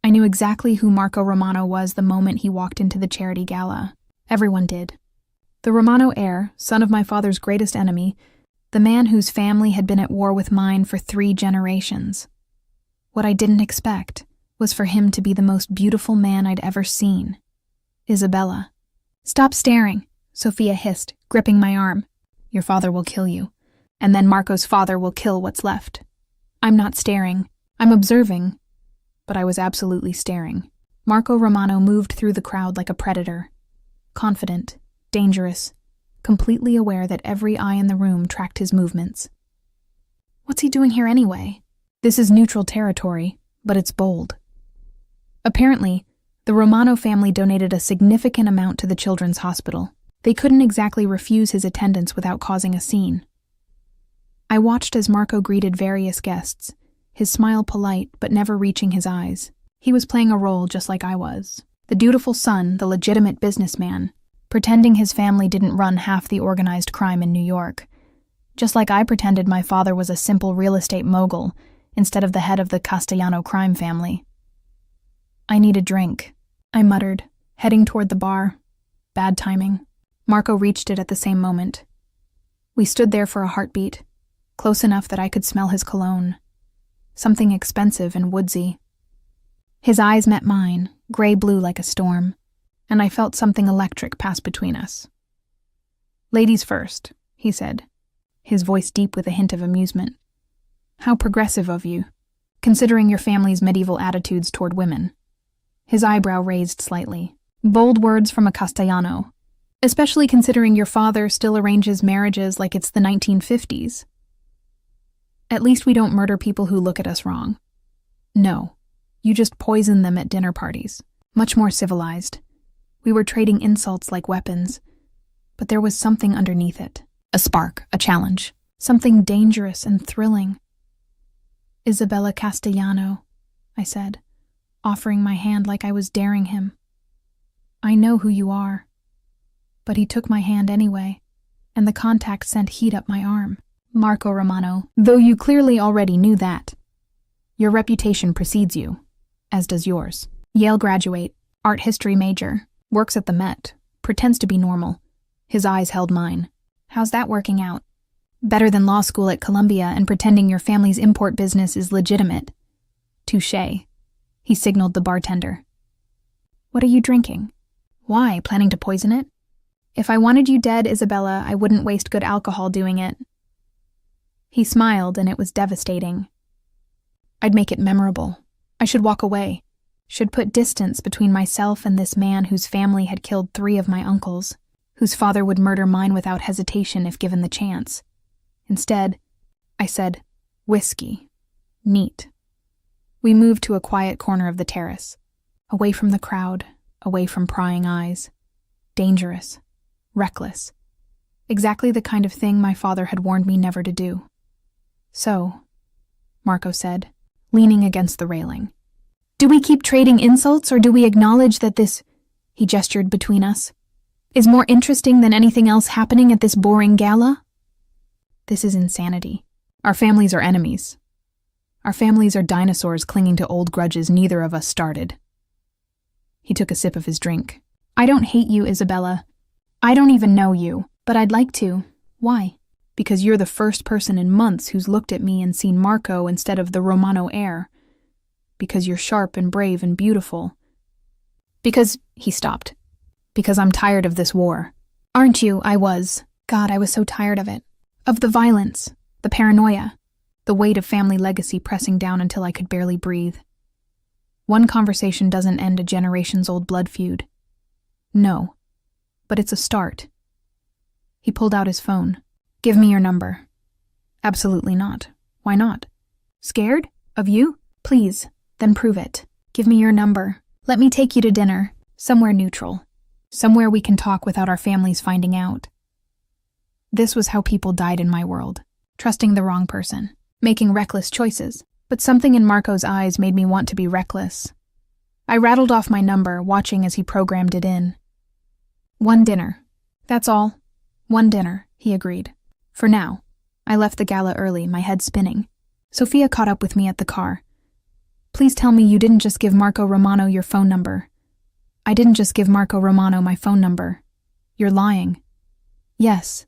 I knew exactly who Marco Romano was the moment he walked into the charity gala. Everyone did. The Romano heir, son of my father's greatest enemy, the man whose family had been at war with mine for 3 generations. What I didn't expect was for him to be the most beautiful man I'd ever seen. Isabella. "Stop staring," Sophia hissed, gripping my arm. "Your father will kill you, and then Marco's father will kill what's left." I'm not staring. I'm observing. But I was absolutely staring. Marco Romano moved through the crowd like a predator. Confident, dangerous, completely aware that every eye in the room tracked his movements. What's he doing here anyway? This is neutral territory, but it's bold. Apparently, the Romano family donated a significant amount to the children's hospital. They couldn't exactly refuse his attendance without causing a scene. I watched as Marco greeted various guests, his smile polite but never reaching his eyes. He was playing a role just like I was. The dutiful son, the legitimate businessman, pretending his family didn't run half the organized crime in New York. Just like I pretended my father was a simple real estate mogul instead of the head of the Castellano crime family. "I need a drink," I muttered, heading toward the bar. Bad timing. Marco reached it at the same moment. We stood there for a heartbeat, close enough that I could smell his cologne. Something expensive and woodsy. His eyes met mine, gray-blue like a storm, and I felt something electric pass between us. "Ladies first," he said, his voice deep with a hint of amusement. "How progressive of you, considering your family's medieval attitudes toward women." His eyebrow raised slightly. "Bold words from a Castellano, especially considering your father still arranges marriages like it's the 1950s. At least we don't murder people who look at us wrong. No, you just poison them at dinner parties. Much more civilized. We were trading insults like weapons, but there was something underneath it. A spark, a challenge. Something dangerous and thrilling. "Isabella Castellano," I said, offering my hand like I was daring him. "I know who you are." But he took my hand anyway, and the contact sent heat up my arm. "Marco Romano, though you clearly already knew that. Your reputation precedes you, as does yours. Yale graduate, art history major, works at the Met, pretends to be normal." His eyes held mine. "How's that working out?" "Better than law school at Columbia and pretending your family's import business is legitimate." "Touché." He signaled the bartender. "What are you drinking?" "Why, planning to poison it?" "If I wanted you dead, Isabella, I wouldn't waste good alcohol doing it." He smiled, and it was devastating. "I'd make it memorable. I should walk away. Should put distance between myself and this man whose family had killed 3 of my uncles, whose father would murder mine without hesitation if given the chance. Instead, I said, whiskey. Neat." We moved to a quiet corner of the terrace, away from the crowd, away from prying eyes. Dangerous. Reckless. Exactly the kind of thing my father had warned me never to do. "So," Marco said, leaning against the railing, "do we keep trading insults or do we acknowledge that this," he gestured between us, "is more interesting than anything else happening at this boring gala?" This is insanity. Our families are enemies. Our families are dinosaurs clinging to old grudges neither of us started. He took a sip of his drink. "I don't hate you, Isabella. I don't even know you, but I'd like to." "Why?" "Because you're the first person in months who's looked at me and seen Marco instead of the Romano heir. Because you're sharp and brave and beautiful. Because," he stopped, "because I'm tired of this war." "Aren't you?" I was. God, I was so tired of it. Of the violence, the paranoia, the weight of family legacy pressing down until I could barely breathe. One conversation doesn't end a generations-old blood feud. No, but it's a start. He pulled out his phone. "Give me your number." "Absolutely not. Why not?" "Scared? Of you? Please, then prove it. Give me your number. Let me take you to dinner, somewhere neutral. Somewhere we can talk without our families finding out." This was how people died in my world. Trusting the wrong person. Making reckless choices. But something in Marco's eyes made me want to be reckless. I rattled off my number, watching as he programmed it in. "1 dinner. That's all. 1 dinner," he agreed. For now. I left the gala early, my head spinning. Sophia caught up with me at the car. Please tell me you didn't just give Marco Romano your phone number. I didn't just give Marco Romano my phone number. You're lying. Yes.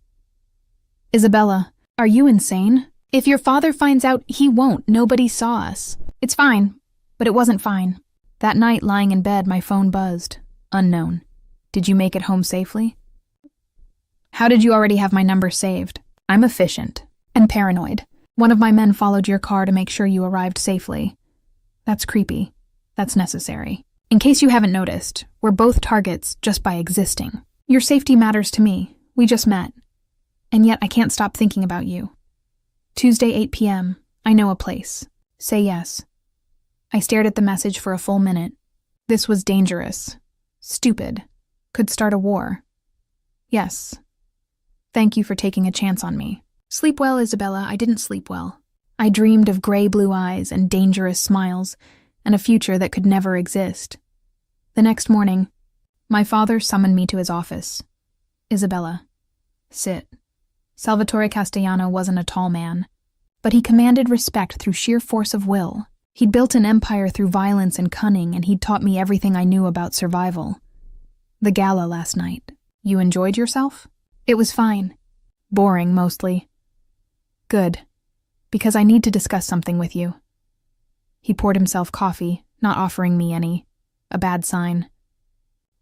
Isabella, are you insane? If your father finds out, he won't. Nobody saw us. It's fine, but it wasn't fine. That night, lying in bed, my phone buzzed. Unknown. Did you make it home safely? How did you already have my number saved? I'm efficient and paranoid. One of my men followed your car to make sure you arrived safely. That's creepy. That's necessary. In case you haven't noticed, we're both targets just by existing. Your safety matters to me. We just met. And yet I can't stop thinking about you. Tuesday, 8 p.m. I know a place. Say yes. I stared at the message for a full minute. This was dangerous. Stupid. Could start a war. Yes. Thank you for taking a chance on me. Sleep well, Isabella. I didn't sleep well. I dreamed of gray-blue eyes and dangerous smiles and a future that could never exist. The next morning, my father summoned me to his office. Isabella, sit. Salvatore Castellano wasn't a tall man, but he commanded respect through sheer force of will. He'd built an empire through violence and cunning, and he'd taught me everything I knew about survival. The gala last night. You enjoyed yourself? It was fine. Boring, mostly. Good. Because I need to discuss something with you. He poured himself coffee, not offering me any. A bad sign.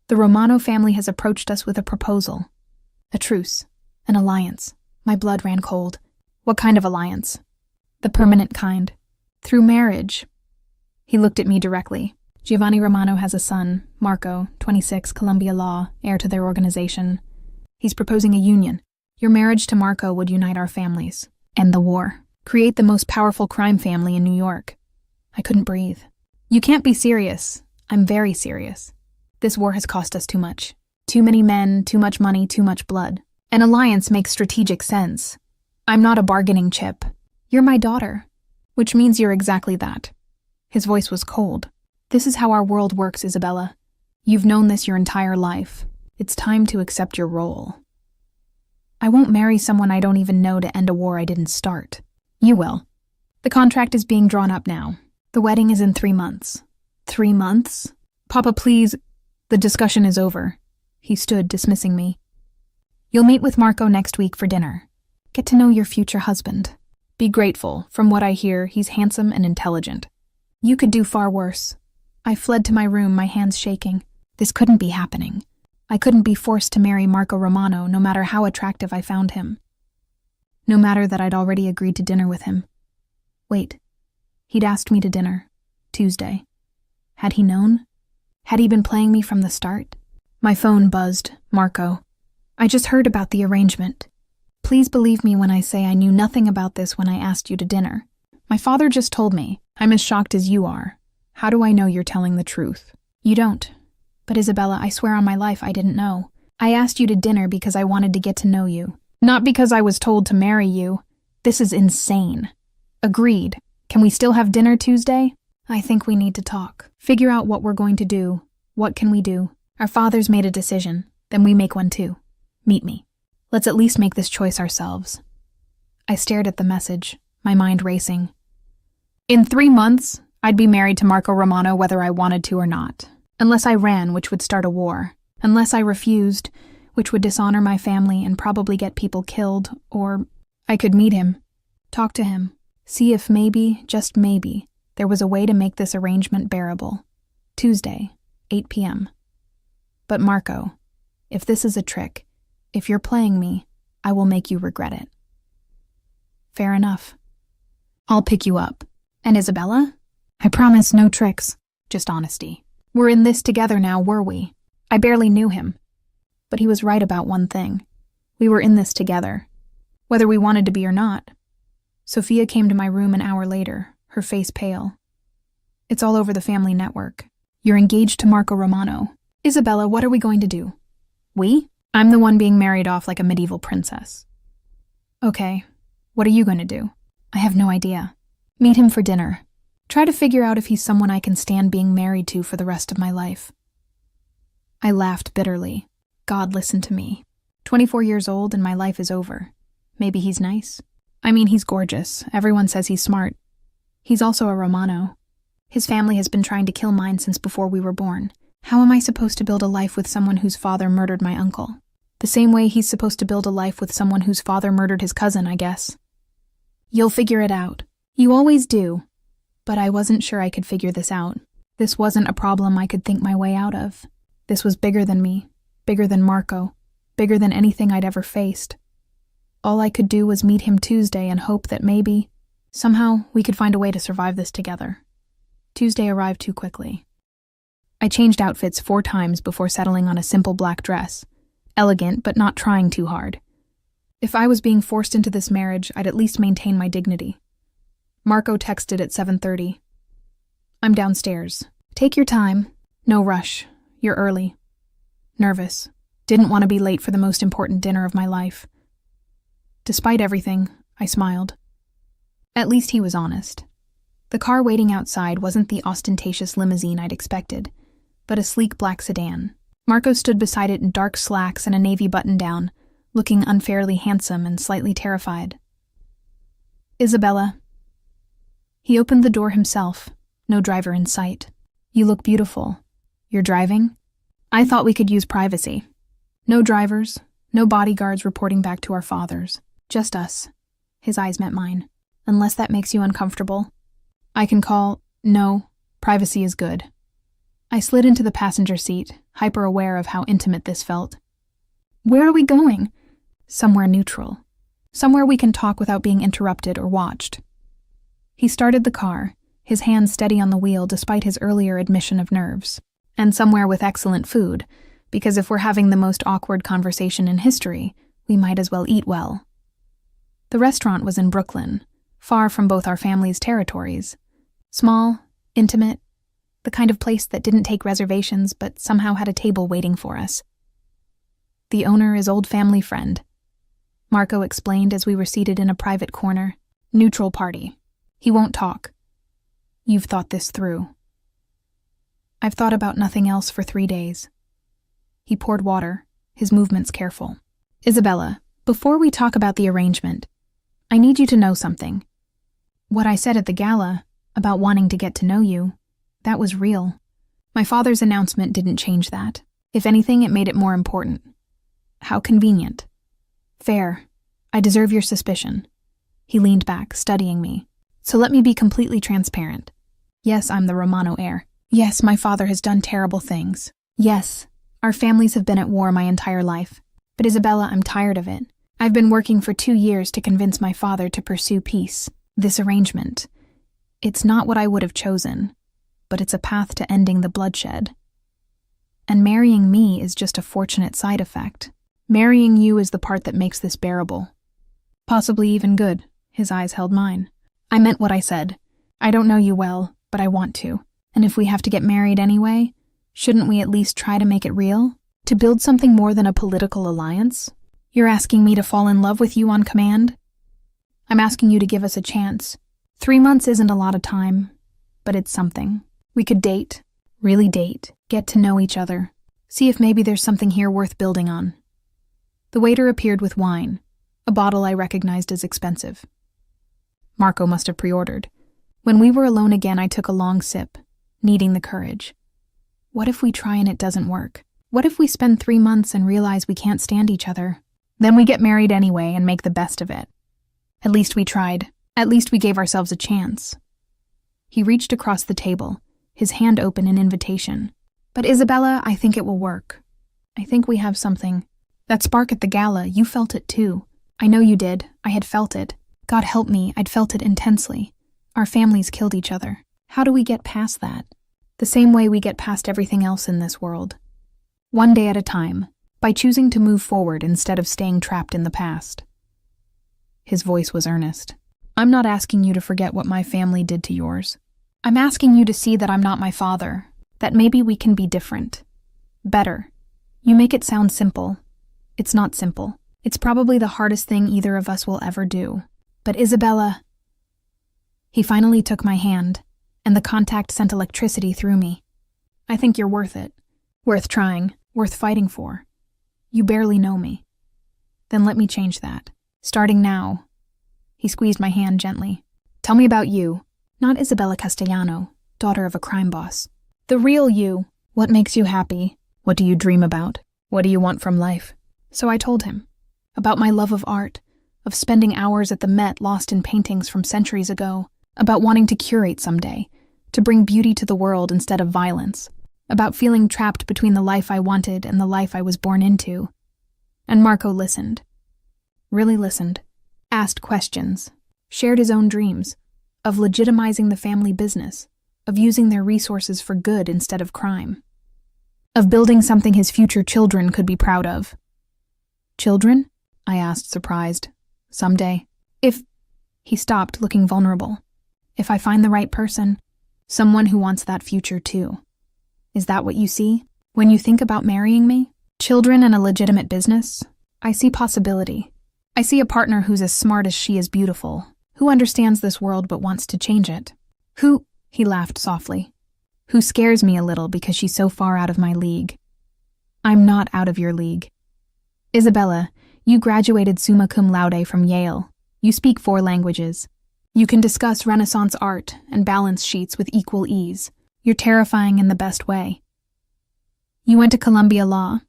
The Romano family has approached us with a proposal. A truce. An alliance. My blood ran cold. What kind of alliance? The permanent kind. Through marriage. He looked at me directly. Giovanni Romano has a son, Marco, 26, Columbia Law, heir to their organization. He's proposing a union. Your marriage to Marco would unite our families. End the war. Create the most powerful crime family in New York. I couldn't breathe. You can't be serious. I'm very serious. This war has cost us too much. Too many men, too much money, too much blood. An alliance makes strategic sense. I'm not a bargaining chip. You're my daughter. Which means you're exactly that. His voice was cold. This is how our world works, Isabella. You've known this your entire life. It's time to accept your role. I won't marry someone I don't even know to end a war I didn't start. You will. The contract is being drawn up now. The wedding is in 3 months. 3 months? Papa, please. The discussion is over. He stood, dismissing me. You'll meet with Marco next week for dinner. Get to know your future husband. Be grateful. From what I hear, he's handsome and intelligent. You could do far worse. I fled to my room, my hands shaking. This couldn't be happening. I couldn't be forced to marry Marco Romano, no matter how attractive I found him. No matter that I'd already agreed to dinner with him. Wait. He'd asked me to dinner. Tuesday. Had he known? Had he been playing me from the start? My phone buzzed. Marco. I just heard about the arrangement. Please believe me when I say I knew nothing about this when I asked you to dinner. My father just told me. I'm as shocked as you are. How do I know you're telling the truth? You don't. But Isabella, I swear on my life I didn't know. I asked you to dinner because I wanted to get to know you. Not because I was told to marry you. This is insane. Agreed. Can we still have dinner Tuesday? I think we need to talk. Figure out what we're going to do. What can we do? Our fathers made a decision. Then we make one too. Meet me. Let's at least make this choice ourselves. I stared at the message, my mind racing. In 3 months, I'd be married to Marco Romano whether I wanted to or not. Unless I ran, which would start a war. Unless I refused, which would dishonor my family and probably get people killed, or I could meet him, talk to him, see if maybe, just maybe, there was a way to make this arrangement bearable. Tuesday, 8 p.m. But Marco, if this is a trick, if you're playing me, I will make you regret it. Fair enough. I'll pick you up. And Isabella? I promise no tricks, just honesty. We're in this together now, were we? I barely knew him. But he was right about one thing. We were in this together, whether we wanted to be or not. Sophia came to my room an hour later, her face pale. It's all over the family network. You're engaged to Marco Romano. Isabella, what are we going to do? We? I'm the one being married off like a medieval princess. Okay, what are you going to do? I have no idea. Meet him for dinner. Try to figure out if he's someone I can stand being married to for the rest of my life. I laughed bitterly. God, listen to me. 24 years old and my life is over. Maybe he's nice. I mean, he's gorgeous. Everyone says he's smart. He's also a Romano. His family has been trying to kill mine since before we were born. How am I supposed to build a life with someone whose father murdered my uncle? The same way he's supposed to build a life with someone whose father murdered his cousin, I guess. You'll figure it out. You always do. But I wasn't sure I could figure this out. This wasn't a problem I could think my way out of. This was bigger than me, bigger than Marco, bigger than anything I'd ever faced. All I could do was meet him Tuesday and hope that maybe, somehow, we could find a way to survive this together. Tuesday arrived too quickly. I changed outfits 4 times before settling on a simple black dress. Elegant, but not trying too hard. If I was being forced into this marriage, I'd at least maintain my dignity. Marco texted at 7:30. I'm downstairs. Take your time. No rush. You're early. Nervous. Didn't want to be late for the most important dinner of my life. Despite everything, I smiled. At least he was honest. The car waiting outside wasn't the ostentatious limousine I'd expected, but a sleek black sedan. Marco stood beside it in dark slacks and a navy button-down, looking unfairly handsome and slightly terrified. Isabella. He opened the door himself, no driver in sight. You look beautiful. You're driving? I thought we could use privacy. No drivers, no bodyguards reporting back to our fathers. Just us. His eyes met mine. Unless that makes you uncomfortable. I can call. No, privacy is good. I slid into the passenger seat, hyper-aware of how intimate this felt. Where are we going? Somewhere neutral. Somewhere we can talk without being interrupted or watched. He started the car, his hands steady on the wheel despite his earlier admission of nerves. And somewhere with excellent food, because if we're having the most awkward conversation in history, we might as well eat well. The restaurant was in Brooklyn, far from both our families' territories. Small, intimate, the kind of place that didn't take reservations but somehow had a table waiting for us. The owner is old family friend. Marco explained as we were seated in a private corner. Neutral party. He won't talk. You've thought this through. I've thought about nothing else for 3 days. He poured water, his movements careful. Isabella, before we talk about the arrangement, I need you to know something. What I said at the gala, about wanting to get to know you, that was real. My father's announcement didn't change that. If anything, it made it more important. How convenient. Fair. I deserve your suspicion. He leaned back, studying me. So let me be completely transparent. Yes, I'm the Romano heir. Yes, my father has done terrible things. Yes, our families have been at war my entire life. But Isabella, I'm tired of it. I've been working for 2 years to convince my father to pursue peace. This arrangement. It's not what I would have chosen, but it's a path to ending the bloodshed. And marrying me is just a fortunate side effect. Marrying you is the part that makes this bearable. Possibly even good. His eyes held mine. I meant what I said. I don't know you well, but I want to. And if we have to get married anyway, shouldn't we at least try to make it real? To build something more than a political alliance? You're asking me to fall in love with you on command? I'm asking you to give us a chance. 3 months isn't a lot of time, but it's something. We could date, really date, get to know each other, see if maybe there's something here worth building on. The waiter appeared with wine, a bottle I recognized as expensive. Marco must have pre-ordered. When we were alone again, I took a long sip, needing the courage. What if we try and it doesn't work? What if we spend 3 months and realize we can't stand each other? Then we get married anyway and make the best of it. At least we tried. At least we gave ourselves a chance. He reached across the table, his hand open in invitation. But Isabella, I think it will work. I think we have something. That spark at the gala, you felt it too. I know you did. I had felt it. God help me, I'd felt it intensely. Our families killed each other. How do we get past that? The same way we get past everything else in this world. One day at a time, by choosing to move forward instead of staying trapped in the past. His voice was earnest. I'm not asking you to forget what my family did to yours. I'm asking you to see that I'm not my father, that maybe we can be different. Better. You make it sound simple. It's not simple. It's probably the hardest thing either of us will ever do. But Isabella... He finally took my hand, and the contact sent electricity through me. I think you're worth it. Worth trying, worth fighting for. You barely know me. Then let me change that. Starting now. He squeezed my hand gently. Tell me about you. Not Isabella Castellano. daughter of a crime boss. The real you. What makes you happy? What do you dream about? What do you want from life? So I told him about my love of art, of spending hours at the Met lost in paintings from centuries ago, about wanting to curate someday, to bring beauty to the world instead of violence, about feeling trapped between the life I wanted and the life I was born into. And Marco listened. Really listened. Asked questions. Shared his own dreams. Of legitimizing the family business. Of using their resources for good instead of crime. Of building something his future children could be proud of. Children? I asked, surprised. Someday. If... He stopped, looking vulnerable. If I find the right person, someone who wants that future too. Is that what you see? When you think about marrying me? Children and a legitimate business? I see possibility. I see a partner who's as smart as she is beautiful, who understands this world but wants to change it. Who... He laughed softly. Who scares me a little because she's so far out of my league. I'm not out of your league. Isabella, you graduated summa cum laude from Yale. You speak 4 languages. You can discuss Renaissance art and balance sheets with equal ease. You're terrifying in the best way. You went to Columbia Law.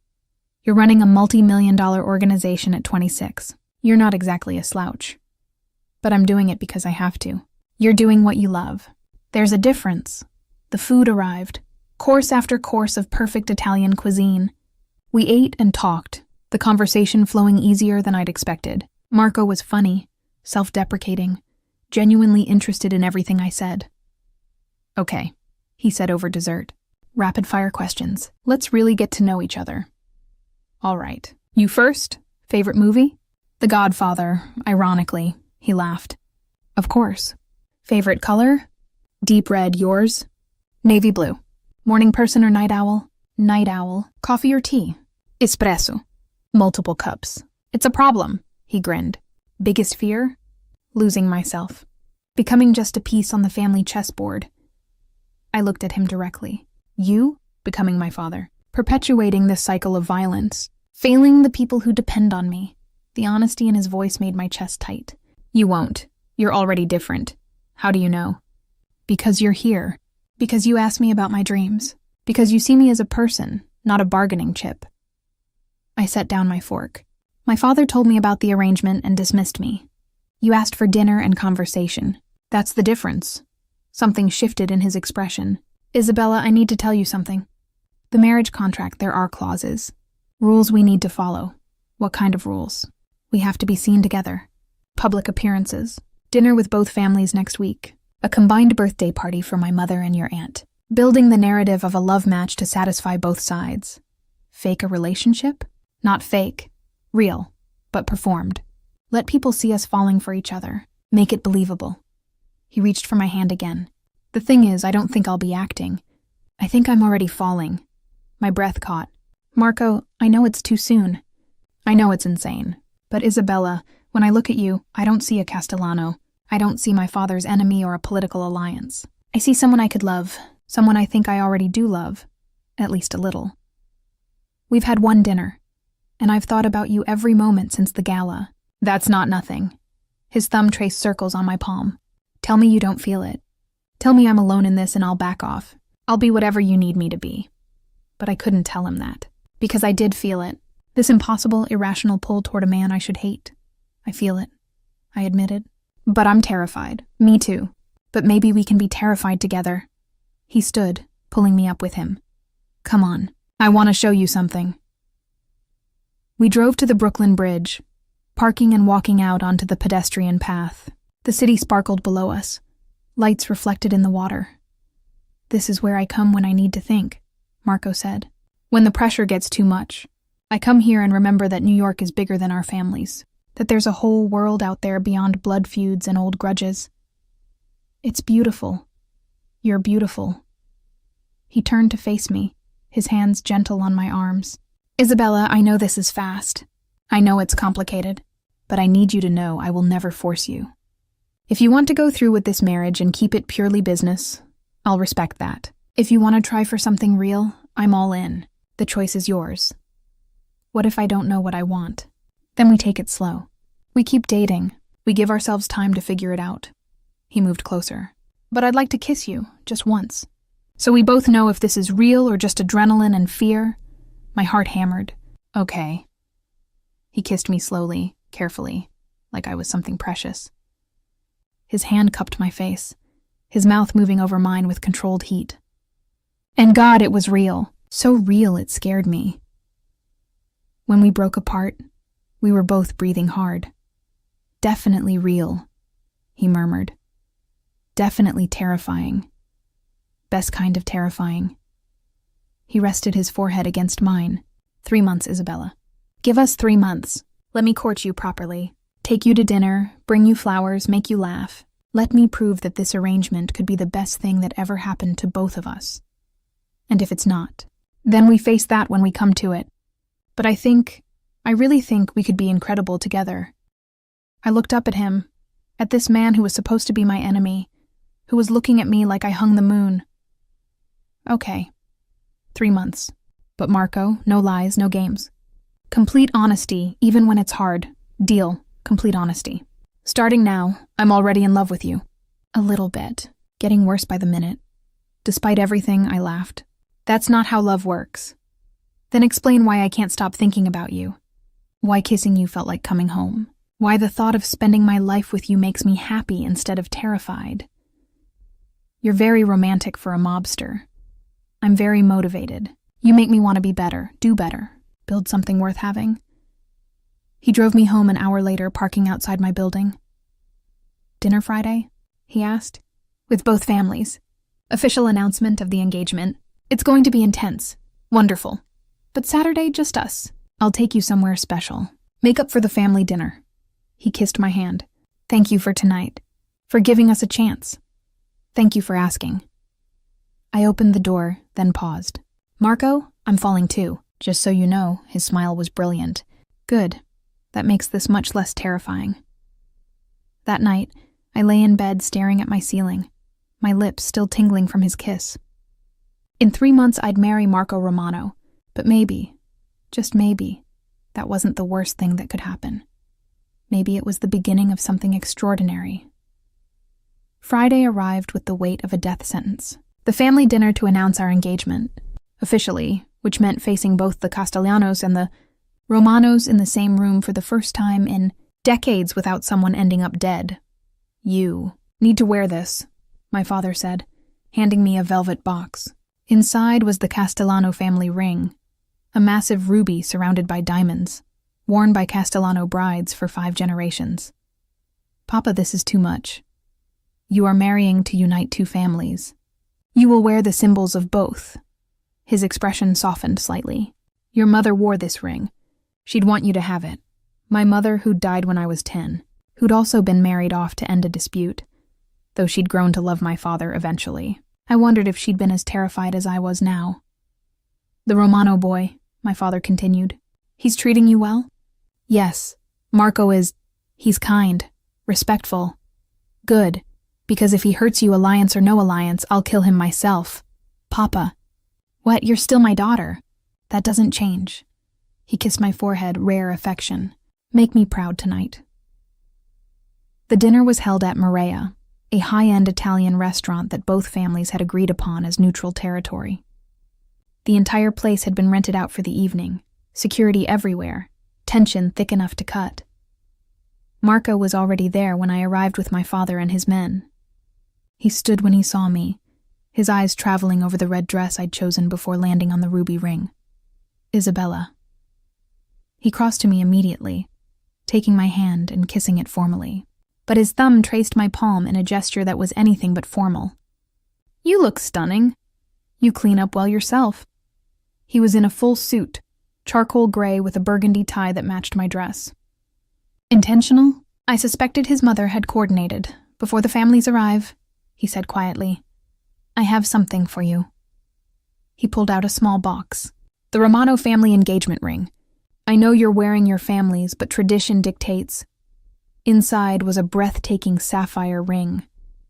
You're running a multi-million-dollar organization at 26. You're not exactly a slouch. But I'm doing it because I have to. You're doing what you love. There's a difference. The food arrived. Course after course of perfect Italian cuisine. We ate and talked, the conversation flowing easier than I'd expected. Marco was funny, self-deprecating, genuinely interested in everything I said. Okay, he said over dessert. Rapid-fire questions. Let's really get to know each other. All right. You first? Favorite movie? The Godfather, ironically. He laughed. Of course. Favorite color? Deep red. Yours? Navy blue. Morning person or night owl? Night owl. Coffee or tea? Espresso. Multiple cups. It's a problem, he grinned. Biggest fear? Losing myself. Becoming just a piece on the family chessboard. I looked at him directly. You? Becoming my father. Perpetuating this cycle of violence. Failing the people who depend on me. The honesty in his voice made my chest tight. You won't. You're already different. How do you know? Because you're here. Because you ask me about my dreams. Because you see me as a person, not a bargaining chip. I set down my fork. My father told me about the arrangement and dismissed me. You asked for dinner and conversation. That's the difference. Something shifted in his expression. Isabella, I need to tell you something. The marriage contract, there are clauses. Rules we need to follow. What kind of rules? We have to be seen together. Public appearances. Dinner with both families next week. A combined birthday party for my mother and your aunt. Building the narrative of a love match to satisfy both sides. Fake a relationship? Not fake. Real, but performed. Let people see us falling for each other. Make it believable. He reached for my hand again. The thing is, I don't think I'll be acting. I think I'm already falling. My breath caught. Marco, I know it's too soon. I know it's insane. But Isabella, when I look at you, I don't see a Castellano. I don't see my father's enemy or a political alliance. I see someone I could love. Someone I think I already do love. At least a little. We've had one dinner. And I've thought about you every moment since the gala. That's not nothing. His thumb traced circles on my palm. Tell me you don't feel it. Tell me I'm alone in this and I'll back off. I'll be whatever you need me to be. But I couldn't tell him that. Because I did feel it. This impossible, irrational pull toward a man I should hate. I feel it. I admitted. But I'm terrified. Me too. But maybe we can be terrified together. He stood, pulling me up with him. Come on. I want to show you something. We drove to the Brooklyn Bridge, parking and walking out onto the pedestrian path. The city sparkled below us, lights reflected in the water. This is where I come when I need to think, Marco said. When the pressure gets too much, I come here and remember that New York is bigger than our families, that there's a whole world out there beyond blood feuds and old grudges. It's beautiful. You're beautiful. He turned to face me, his hands gentle on my arms. Isabella, I know this is fast. I know it's complicated, but I need you to know I will never force you. If you want to go through with this marriage and keep it purely business, I'll respect that. If you want to try for something real, I'm all in. The choice is yours. What if I don't know what I want? Then we take it slow. We keep dating. We give ourselves time to figure it out. He moved closer. but I'd like to kiss you, just once. So we both know if this is real or just adrenaline and fear." My heart hammered. "Okay." He kissed me slowly, carefully, like I was something precious. His hand cupped my face, his mouth moving over mine with controlled heat. And God, it was real. So real it scared me. When we broke apart, we were both breathing hard. "Definitely real," he murmured. "Definitely terrifying. Best kind of terrifying." He rested his forehead against mine. 3 months, Isabella. Give us 3 months. Let me court you properly. Take you to dinner, bring you flowers, make you laugh. Let me prove that this arrangement could be the best thing that ever happened to both of us. And if it's not, then we face that when we come to it. But I really think we could be incredible together. I looked up at him, at this man who was supposed to be my enemy, who was looking at me like I hung the moon. Okay, 3 months. But Marco, no lies, no games. Complete honesty, even when it's hard. Deal, complete honesty. Starting now, I'm already in love with you. A little bit, getting worse by the minute. Despite everything, I laughed. That's not how love works. Then explain why I can't stop thinking about you. Why kissing you felt like coming home. Why the thought of spending my life with you makes me happy instead of terrified. You're very romantic for a mobster. I'm very motivated. You make me want to be better, do better, build something worth having. He drove me home an hour later, parking outside my building. Dinner Friday? He asked. With both families. Official announcement of the engagement. It's going to be intense. Wonderful. But Saturday, just us. I'll take you somewhere special. Make up for the family dinner. He kissed my hand. Thank you for tonight. For giving us a chance. Thank you for asking. I opened the door, then paused. Marco, I'm falling too. Just so you know, his smile was brilliant. Good. That makes this much less terrifying. That night, I lay in bed staring at my ceiling, my lips still tingling from his kiss. In 3 months, I'd marry Marco Romano, but maybe, just maybe, that wasn't the worst thing that could happen. Maybe it was the beginning of something extraordinary. Friday arrived with the weight of a death sentence. The family dinner to announce our engagement, officially, which meant facing both the Castellanos and the Romanos in the same room for the first time in decades without someone ending up dead. You need to wear this, my father said, handing me a velvet box. Inside was the Castellano family ring, a massive ruby surrounded by diamonds, worn by Castellano brides for 5 generations. Papa, this is too much. You are marrying to unite 2 families. You will wear the symbols of both. His expression softened slightly. Your mother wore this ring. She'd want you to have it. My mother, who'd died when I was 10, who'd also been married off to end a dispute, though she'd grown to love my father eventually. I wondered if she'd been as terrified as I was now. The Romano boy, my father continued. He's treating you well? Yes. Marco he's kind, respectful, good, because if he hurts you, alliance or no alliance, I'll kill him myself. Papa. What? You're still my daughter. That doesn't change. He kissed my forehead, rare affection. Make me proud tonight. The dinner was held at Maria, a high-end Italian restaurant that both families had agreed upon as neutral territory. The entire place had been rented out for the evening, security everywhere, tension thick enough to cut. Marco was already there when I arrived with my father and his men. He stood when he saw me, his eyes traveling over the red dress I'd chosen before landing on the ruby ring. Isabella. He crossed to me immediately, taking my hand and kissing it formally, but his thumb traced my palm in a gesture that was anything but formal. You look stunning. You clean up well yourself. He was in a full suit, charcoal gray with a burgundy tie that matched my dress. Intentional? I suspected his mother had coordinated. Before the families arrive, he said quietly. I have something for you. He pulled out a small box. The Romano family engagement ring. I know you're wearing your family's, but tradition dictates. Inside was a breathtaking sapphire ring,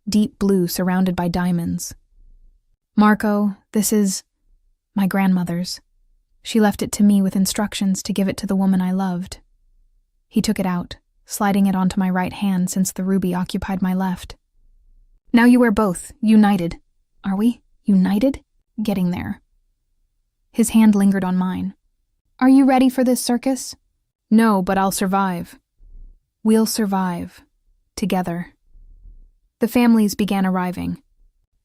deep blue surrounded by diamonds. Marco, this is my grandmother's. She left it to me with instructions to give it to the woman I loved. He took it out, sliding it onto my right hand since the ruby occupied my left. Now you wear both, united. Are we? United? Getting there. His hand lingered on mine. Are you ready for this circus? No, but I'll survive. We'll survive. Together. The families began arriving.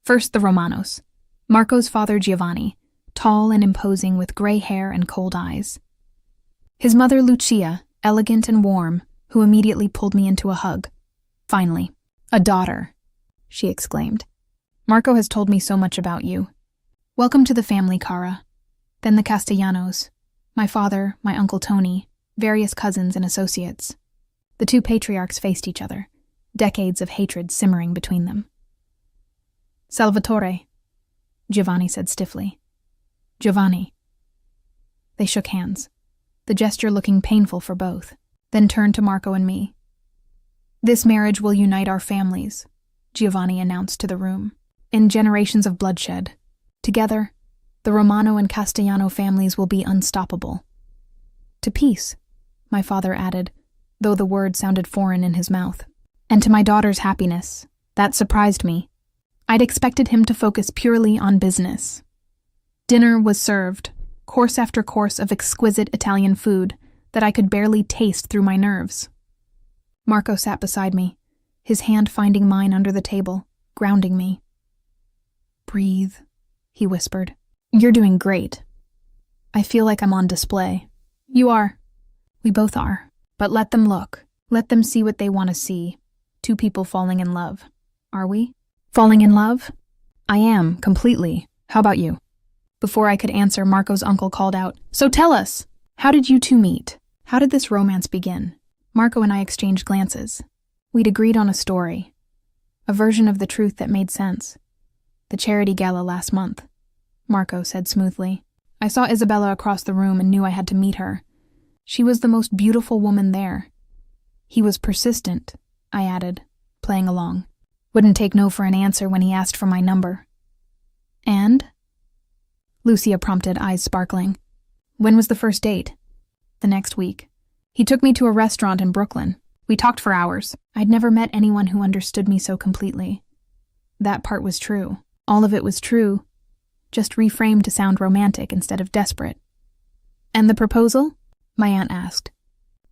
First the Romanos. Marco's father Giovanni, tall and imposing with gray hair and cold eyes. His mother Lucia, elegant and warm, who immediately pulled me into a hug. Finally, a daughter, she exclaimed. Marco has told me so much about you. Welcome to the family, Cara. Then the Castellanos, my father, my uncle Tony, various cousins and associates. The two patriarchs faced each other, decades of hatred simmering between them. Salvatore, Giovanni said stiffly. Giovanni. They shook hands, the gesture looking painful for both, then turned to Marco and me. This marriage will unite our families, Giovanni announced to the room. In generations of bloodshed, together, the Romano and Castellano families will be unstoppable. To peace, my father added, though the word sounded foreign in his mouth. And to my daughter's happiness. That surprised me. I'd expected him to focus purely on business. Dinner was served, course after course of exquisite Italian food that I could barely taste through my nerves. Marco sat beside me, his hand finding mine under the table, grounding me. Breathe, he whispered. You're doing great. I feel like I'm on display. You are. We both are. But let them look. Let them see what they want to see. Two people falling in love. Are we? Falling in love? I am, completely. How about you? Before I could answer, Marco's uncle called out, So tell us, how did you two meet? How did this romance begin? Marco and I exchanged glances. We'd agreed on a story. A version of the truth that made sense. The charity gala last month, Marco said smoothly. I saw Isabella across the room and knew I had to meet her. She was the most beautiful woman there. He was persistent, I added, playing along. Wouldn't take no for an answer when he asked for my number. And? Lucia prompted, eyes sparkling. When was the first date? The next week. He took me to a restaurant in Brooklyn. We talked for hours. I'd never met anyone who understood me so completely. That part was true. All of it was true, just reframed to sound romantic instead of desperate. And the proposal? My aunt asked.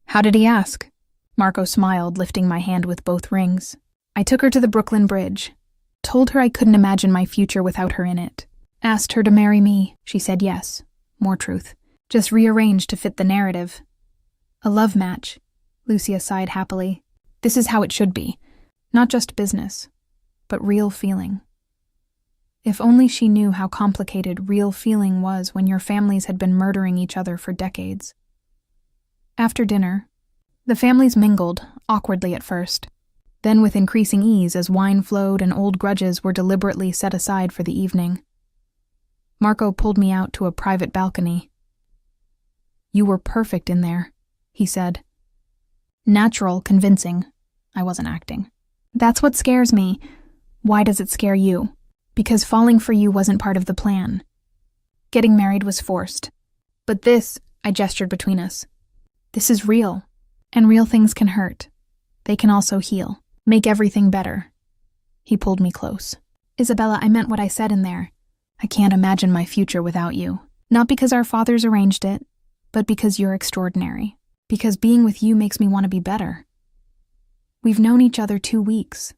How did he ask? Marco smiled, lifting my hand with both rings. I took her to the Brooklyn Bridge. Told her I couldn't imagine my future without her in it. Asked her to marry me. She said yes. More truth. Just rearranged to fit the narrative. A love match. Lucia sighed happily. This is how it should be. Not just business, but real feeling. If only she knew how complicated real feeling was when your families had been murdering each other for decades. After dinner, the families mingled, awkwardly at first, then with increasing ease as wine flowed and old grudges were deliberately set aside for the evening. Marco pulled me out to a private balcony. You were perfect in there, he said. Natural, convincing. I wasn't acting. That's what scares me. Why does it scare you? Because falling for you wasn't part of the plan. Getting married was forced. But this, I gestured between us. This is real. And real things can hurt. They can also heal. Make everything better. He pulled me close. Isabella, I meant what I said in there. I can't imagine my future without you. Not because our fathers arranged it, but because you're extraordinary. Because being with you makes me want to be better. We've known each other 2 weeks.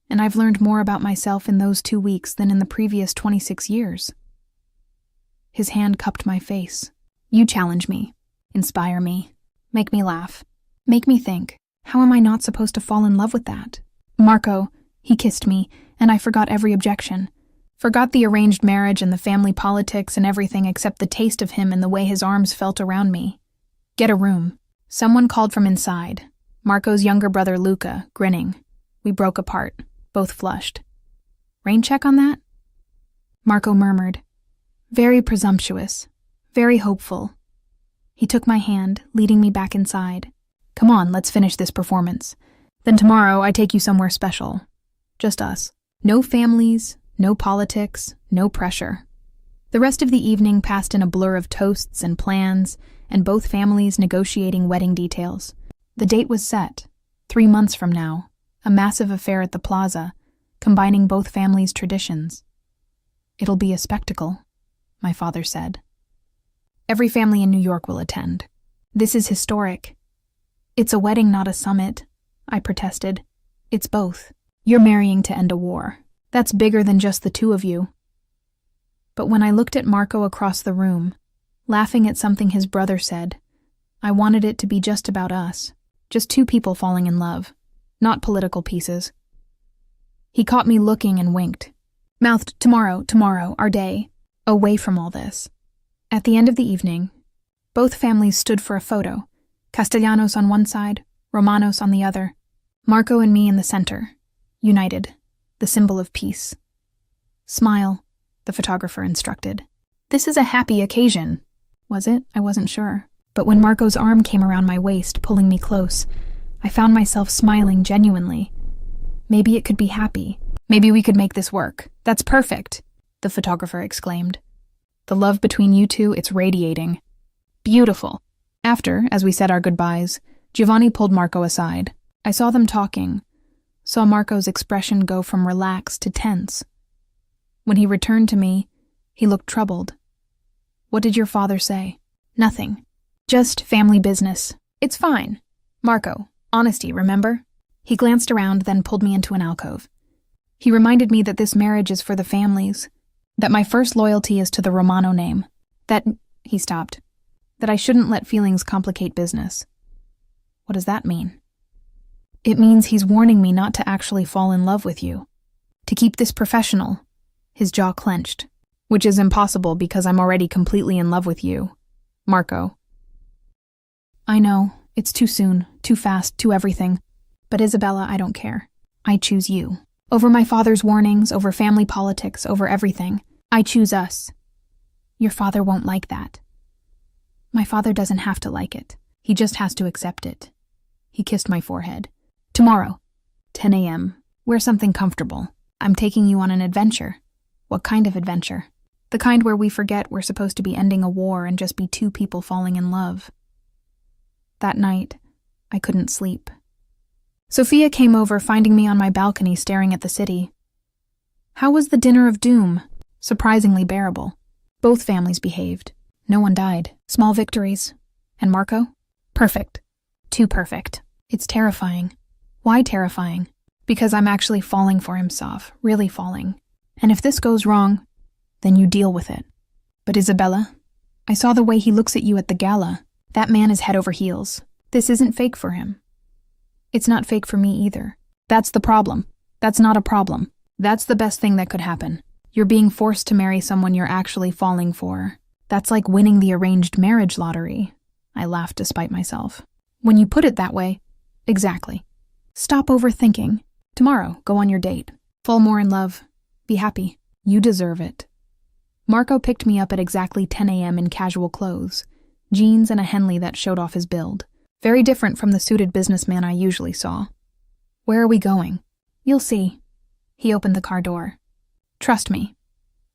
And I've learned more about myself in those 2 weeks than in the previous 26 years. His hand cupped my face. You challenge me, inspire me, make me laugh, make me think. How am I not supposed to fall in love with that? Marco, he kissed me, and I forgot every objection. Forgot the arranged marriage and the family politics and everything except the taste of him and the way his arms felt around me. Get a room. Someone called from inside. Marco's younger brother Luca, grinning. We broke apart. Both flushed. Rain check on that? Marco murmured. Very presumptuous. Very hopeful. He took my hand, leading me back inside. Come on, let's finish this performance. Then tomorrow I take you somewhere special. Just us. No families, no politics, no pressure. The rest of the evening passed in a blur of toasts and plans, and both families negotiating wedding details. The date was set. 3 months from now. A massive affair at the plaza, combining both families' traditions. It'll be a spectacle, my father said. Every family in New York will attend. This is historic. It's a wedding, not a summit, I protested. It's both. You're marrying to end a war. That's bigger than just the two of you. But when I looked at Marco across the room, laughing at something his brother said, I wanted it to be just about us. Just two people falling in love, not political pieces. He caught me looking and winked. Mouthed, tomorrow, our day, away from all this. At the end of the evening, both families stood for a photo, Castellanos on one side, Romanos on the other, Marco and me in the center, united, the symbol of peace. Smile, the photographer instructed. This is a happy occasion. Was it? I wasn't sure. But when Marco's arm came around my waist, pulling me close, I found myself smiling genuinely. Maybe it could be happy. Maybe we could make this work. That's perfect, the photographer exclaimed. The love between you two, it's radiating. Beautiful. After, as we said our goodbyes, Giovanni pulled Marco aside. I saw them talking, saw Marco's expression go from relaxed to tense. When he returned to me, he looked troubled. What did your father say? Nothing. Just family business. It's fine. Marco, honesty, remember? He glanced around, then pulled me into an alcove. He reminded me that this marriage is for the families, that my first loyalty is to the Romano name, he stopped, that I shouldn't let feelings complicate business. What does that mean? It means he's warning me not to actually fall in love with you, to keep this professional. His jaw clenched, which is impossible because I'm already completely in love with you, Marco. I know, it's too soon, too fast, too everything. But Isabella, I don't care. I choose you. Over my father's warnings, over family politics, over everything. I choose us. Your father won't like that. My father doesn't have to like it. He just has to accept it. He kissed my forehead. Tomorrow, 10 a.m., wear something comfortable. I'm taking you on an adventure. What kind of adventure? The kind where we forget we're supposed to be ending a war and just be two people falling in love. That night, I couldn't sleep. Sophia came over, finding me on my balcony staring at the city. How was the dinner of doom? Surprisingly bearable. Both families behaved. No one died. Small victories. And Marco? Perfect. Too perfect. It's terrifying. Why terrifying? Because I'm actually falling for him, Soph. Really falling. And if this goes wrong, then you deal with it. But Isabella, I saw the way he looks at you at the gala. That man is head over heels. This isn't fake for him. It's not fake for me either. That's the problem. That's not a problem. That's the best thing that could happen. You're being forced to marry someone you're actually falling for. That's like winning the arranged marriage lottery. I laughed despite myself. When you put it that way, exactly. Stop overthinking. Tomorrow, go on your date. Fall more in love. Be happy. You deserve it. Marco picked me up at exactly 10 a.m. in casual clothes. Jeans and a Henley that showed off his build. Very different from the suited businessman I usually saw. Where are we going? You'll see. He opened the car door. Trust me.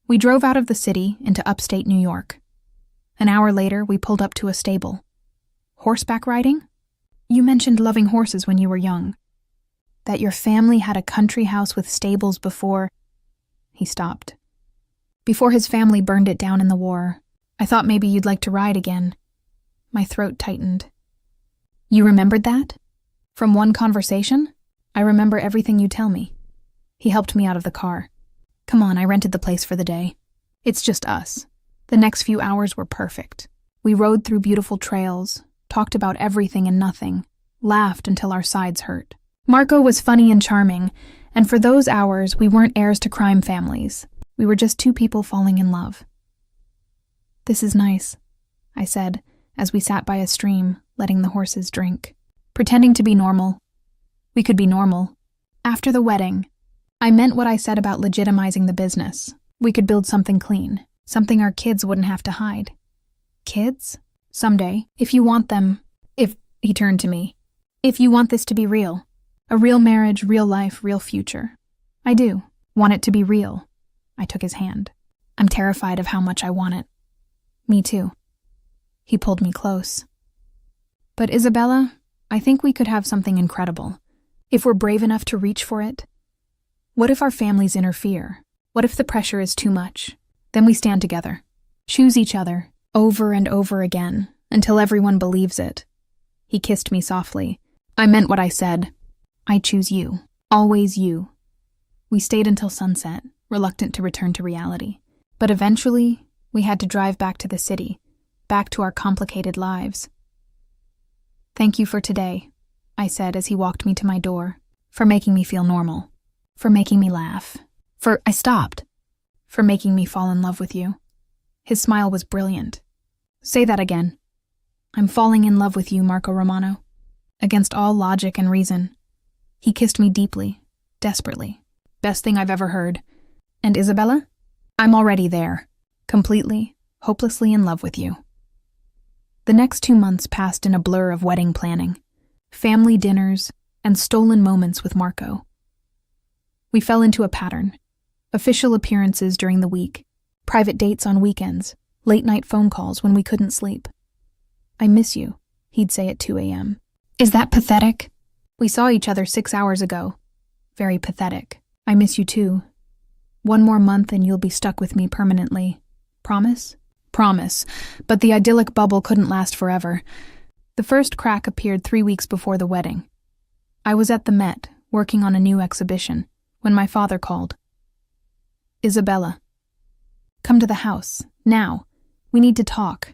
We drove out of the city into upstate New York. An hour later, we pulled up to a stable. Horseback riding? You mentioned loving horses when you were young. That your family had a country house with stables before... He stopped. Before his family burned it down in the war. I thought maybe you'd like to ride again. My throat tightened. You remembered that? From one conversation? I remember everything you tell me. He helped me out of the car. Come on, I rented the place for the day. It's just us. The next few hours were perfect. We rode through beautiful trails, talked about everything and nothing, laughed until our sides hurt. Marco was funny and charming, and for those hours we weren't heirs to crime families. We were just two people falling in love. This is nice, I said, as we sat by a stream, letting the horses drink. Pretending to be normal. We could be normal. After the wedding, I meant what I said about legitimizing the business. We could build something clean, something our kids wouldn't have to hide. Kids? Someday, if you want them, he turned to me, if you want this to be real, a real marriage, real life, real future. I do, want it to be real. I took his hand. I'm terrified of how much I want it. Me too. He pulled me close. But Isabella, I think we could have something incredible, if we're brave enough to reach for it. What if our families interfere? What if the pressure is too much? Then we stand together, choose each other, over and over again, until everyone believes it. He kissed me softly. I meant what I said. I choose you. Always you. We stayed until sunset, reluctant to return to reality. But eventually, we had to drive back to the city, back to our complicated lives. Thank you for today, I said as he walked me to my door, for making me feel normal, for making me laugh, I stopped, for making me fall in love with you. His smile was brilliant. Say that again. I'm falling in love with you, Marco Romano. Against all logic and reason. He kissed me deeply, desperately. Best thing I've ever heard. And Isabella? I'm already there. Completely, hopelessly in love with you. The next 2 months passed in a blur of wedding planning, family dinners, and stolen moments with Marco. We fell into a pattern. Official appearances during the week, private dates on weekends, late-night phone calls when we couldn't sleep. I miss you, he'd say at 2 a.m. Is that pathetic? We saw each other 6 hours ago. Very pathetic. I miss you too. 1 more month and you'll be stuck with me permanently. Promise? Promise. But the idyllic bubble couldn't last forever. The first crack appeared 3 weeks before the wedding. I was at the Met, working on a new exhibition, when my father called. Isabella. Come to the house, now. We need to talk.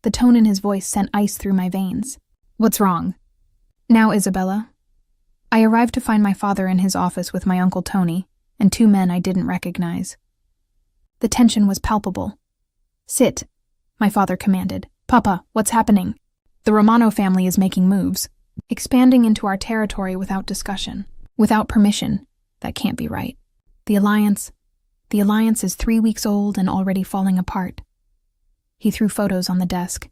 The tone in his voice sent ice through my veins. What's wrong? Now, Isabella. I arrived to find my father in his office with my Uncle Tony and 2 men I didn't recognize. The tension was palpable. Sit, my father commanded. Papa, what's happening? The Romano family is making moves, expanding into our territory without discussion, without permission. That can't be right. The alliance is 3 weeks old and already falling apart. He threw photos on the desk.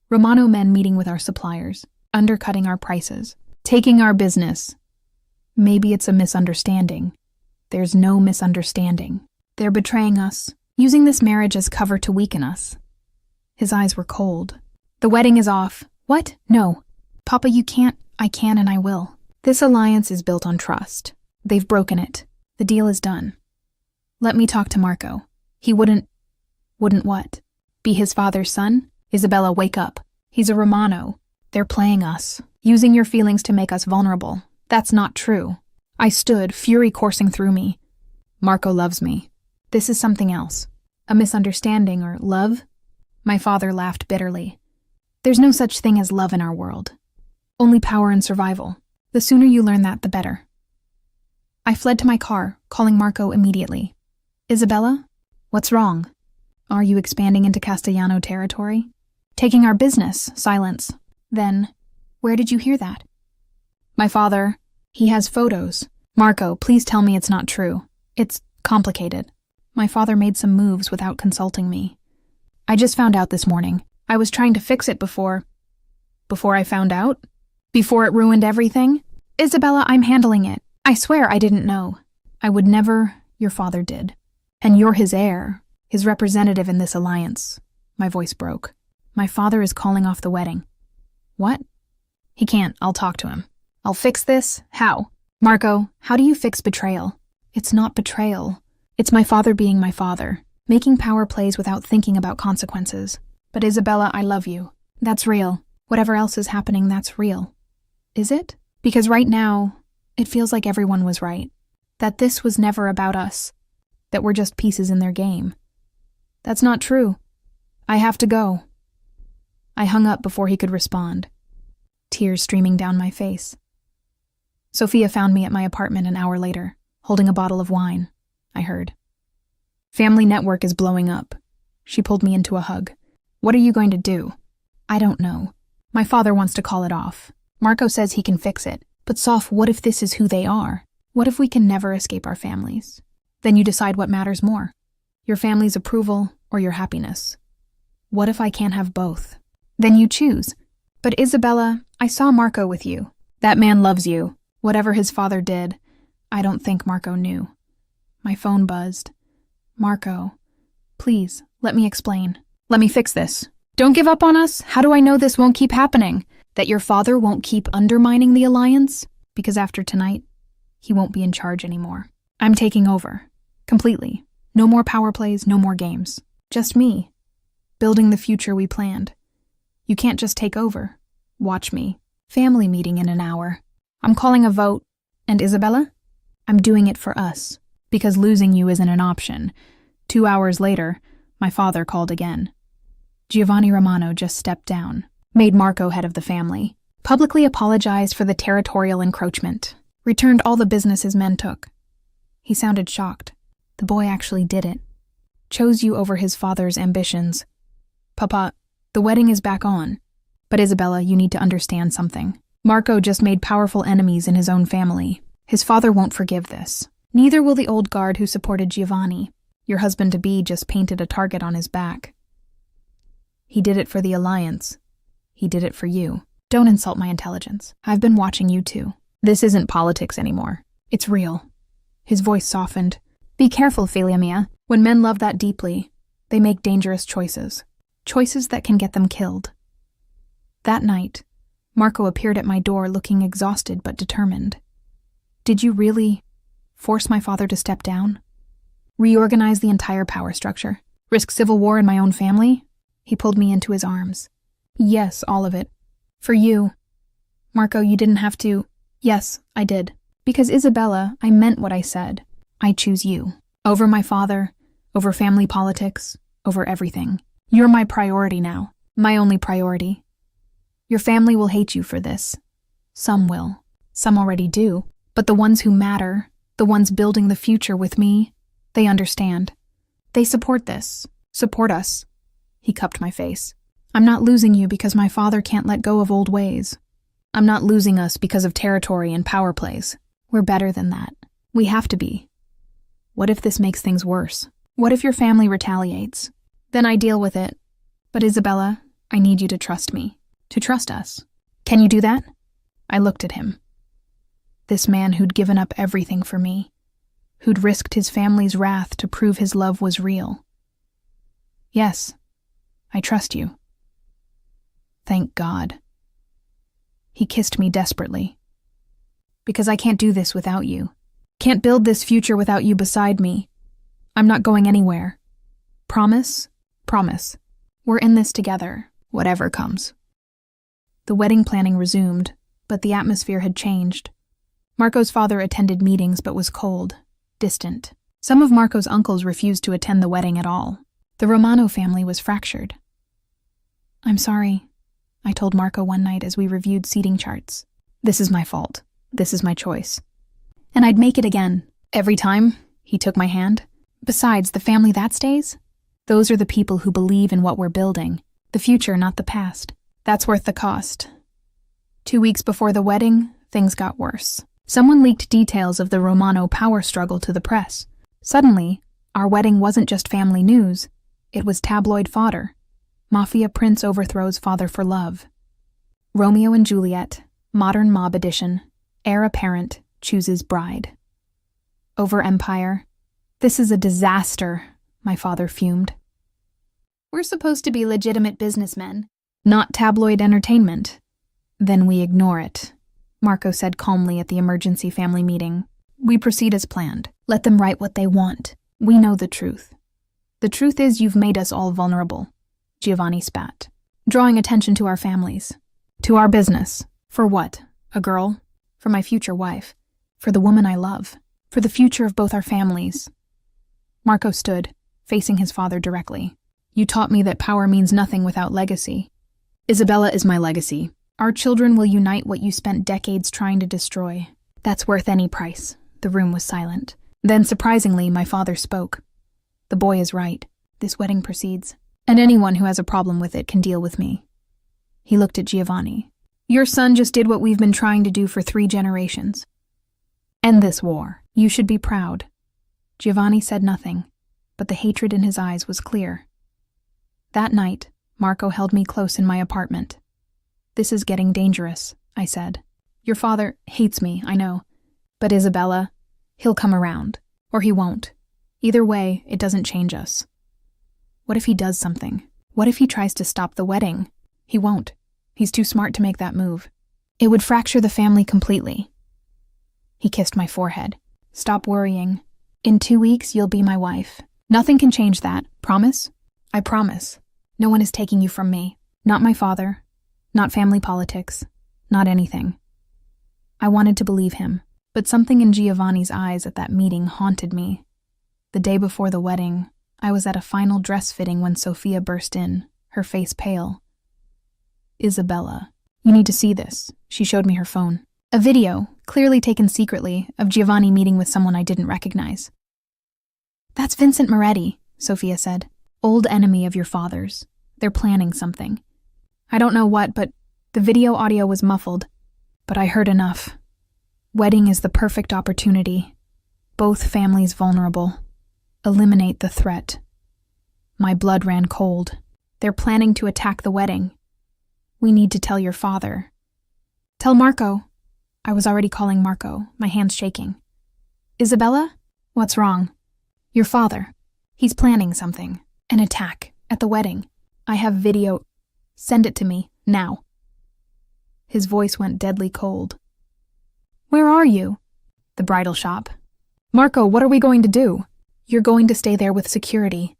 Romano men meeting with our suppliers, undercutting our prices, taking our business. Maybe it's a misunderstanding. There's no misunderstanding. They're betraying us, using this marriage as cover to weaken us. His eyes were cold. The wedding is off. What? No. Papa, you can't. I can and I will. This alliance is built on trust. They've broken it. The deal is done. Let me talk to Marco. He wouldn't what? Be his father's son? Isabella, wake up. He's a Romano. They're playing us, using your feelings to make us vulnerable. That's not true. I stood, fury coursing through me. Marco loves me. This is something else. A misunderstanding or love? My father laughed bitterly. There's no such thing as love in our world. Only power and survival. The sooner you learn that, the better. I fled to my car, calling Marco immediately. Isabella? What's wrong? Are you expanding into Castellano territory? Taking our business, silence. Then, where did you hear that? My father, he has photos. Marco, please tell me it's not true. It's complicated. My father made some moves without consulting me. I just found out this morning. I was trying to fix it before I found out? Before it ruined everything? Isabella, I'm handling it. I swear I didn't know. I would never. Your father did. And you're his heir, his representative in this alliance. My voice broke. My father is calling off the wedding. What? He can't. I'll talk to him. I'll fix this? How? Marco, how do you fix betrayal? It's not betrayal. It's my father being my father, making power plays without thinking about consequences. But Isabella, I love you. That's real. Whatever else is happening, that's real. Is it? Because right now, it feels like everyone was right. That this was never about us. That we're just pieces in their game. That's not true. I have to go. I hung up before he could respond, tears streaming down my face. Sophia found me at my apartment an hour later, holding a bottle of wine, I heard. Family network is blowing up. She pulled me into a hug. What are you going to do? I don't know. My father wants to call it off. Marco says he can fix it. But Soph, what if this is who they are? What if we can never escape our families? Then you decide what matters more. Your family's approval or your happiness. What if I can't have both? Then you choose. But Isabella, I saw Marco with you. That man loves you. Whatever his father did, I don't think Marco knew. My phone buzzed. Marco, please, let me explain. Let me fix this. Don't give up on us. How do I know this won't keep happening? That your father won't keep undermining the alliance? Because after tonight, He won't be in charge anymore. I'm taking over. Completely. No more power plays, no more games. Just me. Building the future we planned. You can't just take over. Watch me. Family meeting in an hour. I'm calling a vote. And Isabella? I'm doing it for us. Because losing you isn't an option. 2 hours later, my father called again. Giovanni Romano just stepped down, made Marco head of the family, publicly apologized for the territorial encroachment, returned all the business his men took. He sounded shocked. The boy actually did it. Chose you over his father's ambitions. Papa, the wedding is back on. But Isabella, you need to understand something. Marco just made powerful enemies in his own family. His father won't forgive this. Neither will the old guard who supported Giovanni. Your husband-to-be just painted a target on his back. He did it for the alliance. He did it for you. Don't insult my intelligence. I've been watching you too. This isn't politics anymore. It's real. His voice softened. Be careful, Figlia mia. When men love that deeply, they make dangerous choices. Choices that can get them killed. That night, Marco appeared at my door looking exhausted but determined. Did you really force my father to step down? Reorganize the entire power structure? Risk civil war in my own family? He pulled me into his arms. Yes, all of it. For you. Marco, you didn't have to. Yes, I did. Because Isabella, I meant what I said. I choose you. Over my father, over family politics, over everything. You're my priority now. My only priority. Your family will hate you for this. Some will. Some already do. But the ones who matter, the ones building the future with me, they understand. They support this. Support us. He cupped my face. I'm not losing you because my father can't let go of old ways. I'm not losing us because of territory and power plays. We're better than that. We have to be. What if this makes things worse? What if your family retaliates? Then I deal with it. But Isabella, I need you to trust me. To trust us. Can you do that? I looked at him. This man who'd given up everything for me. Who'd risked his family's wrath to prove his love was real. Yes, I trust you. Thank God. He kissed me desperately. Because I can't do this without you. Can't build this future without you beside me. I'm not going anywhere. Promise? Promise. We're in this together, whatever comes. The wedding planning resumed, but the atmosphere had changed. Marco's father attended meetings but was cold, distant. Some of Marco's uncles refused to attend the wedding at all. The Romano family was fractured. I'm sorry, I told Marco one night as we reviewed seating charts. This is my fault. This is my choice. And I'd make it again. Every time, he took my hand. Besides, the family that stays? Those are the people who believe in what we're building. The future, not the past. That's worth the cost. 2 weeks before the wedding, things got worse. Someone leaked details of the Romano power struggle to the press. Suddenly, our wedding wasn't just family news. It was tabloid fodder. Mafia prince overthrows father for love. Romeo and Juliet, modern mob edition. Heir apparent chooses bride. Over empire. This is a disaster, my father fumed. We're supposed to be legitimate businessmen, not tabloid entertainment. Then we ignore it, Marco said calmly at the emergency family meeting. We proceed as planned. Let them write what they want. We know the truth. The truth is you've made us all vulnerable. Giovanni spat, drawing attention to our families. To our business. For what? A girl? For my future wife. For the woman I love. For the future of both our families. Marco stood, facing his father directly. You taught me that power means nothing without legacy. Isabella is my legacy. Our children will unite what you spent decades trying to destroy. That's worth any price. The room was silent. Then, surprisingly, my father spoke. The boy is right. This wedding proceeds. And anyone who has a problem with it can deal with me. He looked at Giovanni. Your son just did what we've been trying to do for 3 generations. End this war. You should be proud. Giovanni said nothing, but the hatred in his eyes was clear. That night, Marco held me close in my apartment. This is getting dangerous, I said. Your father hates me, I know. But Isabella, he'll come around. Or he won't. Either way, it doesn't change us. What if he does something? What if he tries to stop the wedding? He won't. He's too smart to make that move. It would fracture the family completely. He kissed my forehead. Stop worrying. In 2 weeks, you'll be my wife. Nothing can change that. Promise? I promise. No one is taking you from me. Not my father. Not family politics. Not anything. I wanted to believe him, but something in Giovanni's eyes at that meeting haunted me. The day before the wedding, I was at a final dress fitting when Sophia burst in, her face pale. Isabella, you need to see this. She showed me her phone. A video, clearly taken secretly, of Giovanni meeting with someone I didn't recognize. That's Vincent Moretti, Sophia said. Old enemy of your father's. They're planning something. I don't know what, but the video audio was muffled. But I heard enough. Wedding is the perfect opportunity. Both families vulnerable. Eliminate the threat. My blood ran cold. They're planning to attack the wedding. We need to tell your father. Tell Marco. I was already calling Marco, my hands shaking. Isabella? What's wrong? Your father. He's planning something. An attack. At the wedding. I have video. Send it to me. Now. His voice went deadly cold. Where are you? The bridal shop. Marco, what are we going to do? You're going to stay there with security.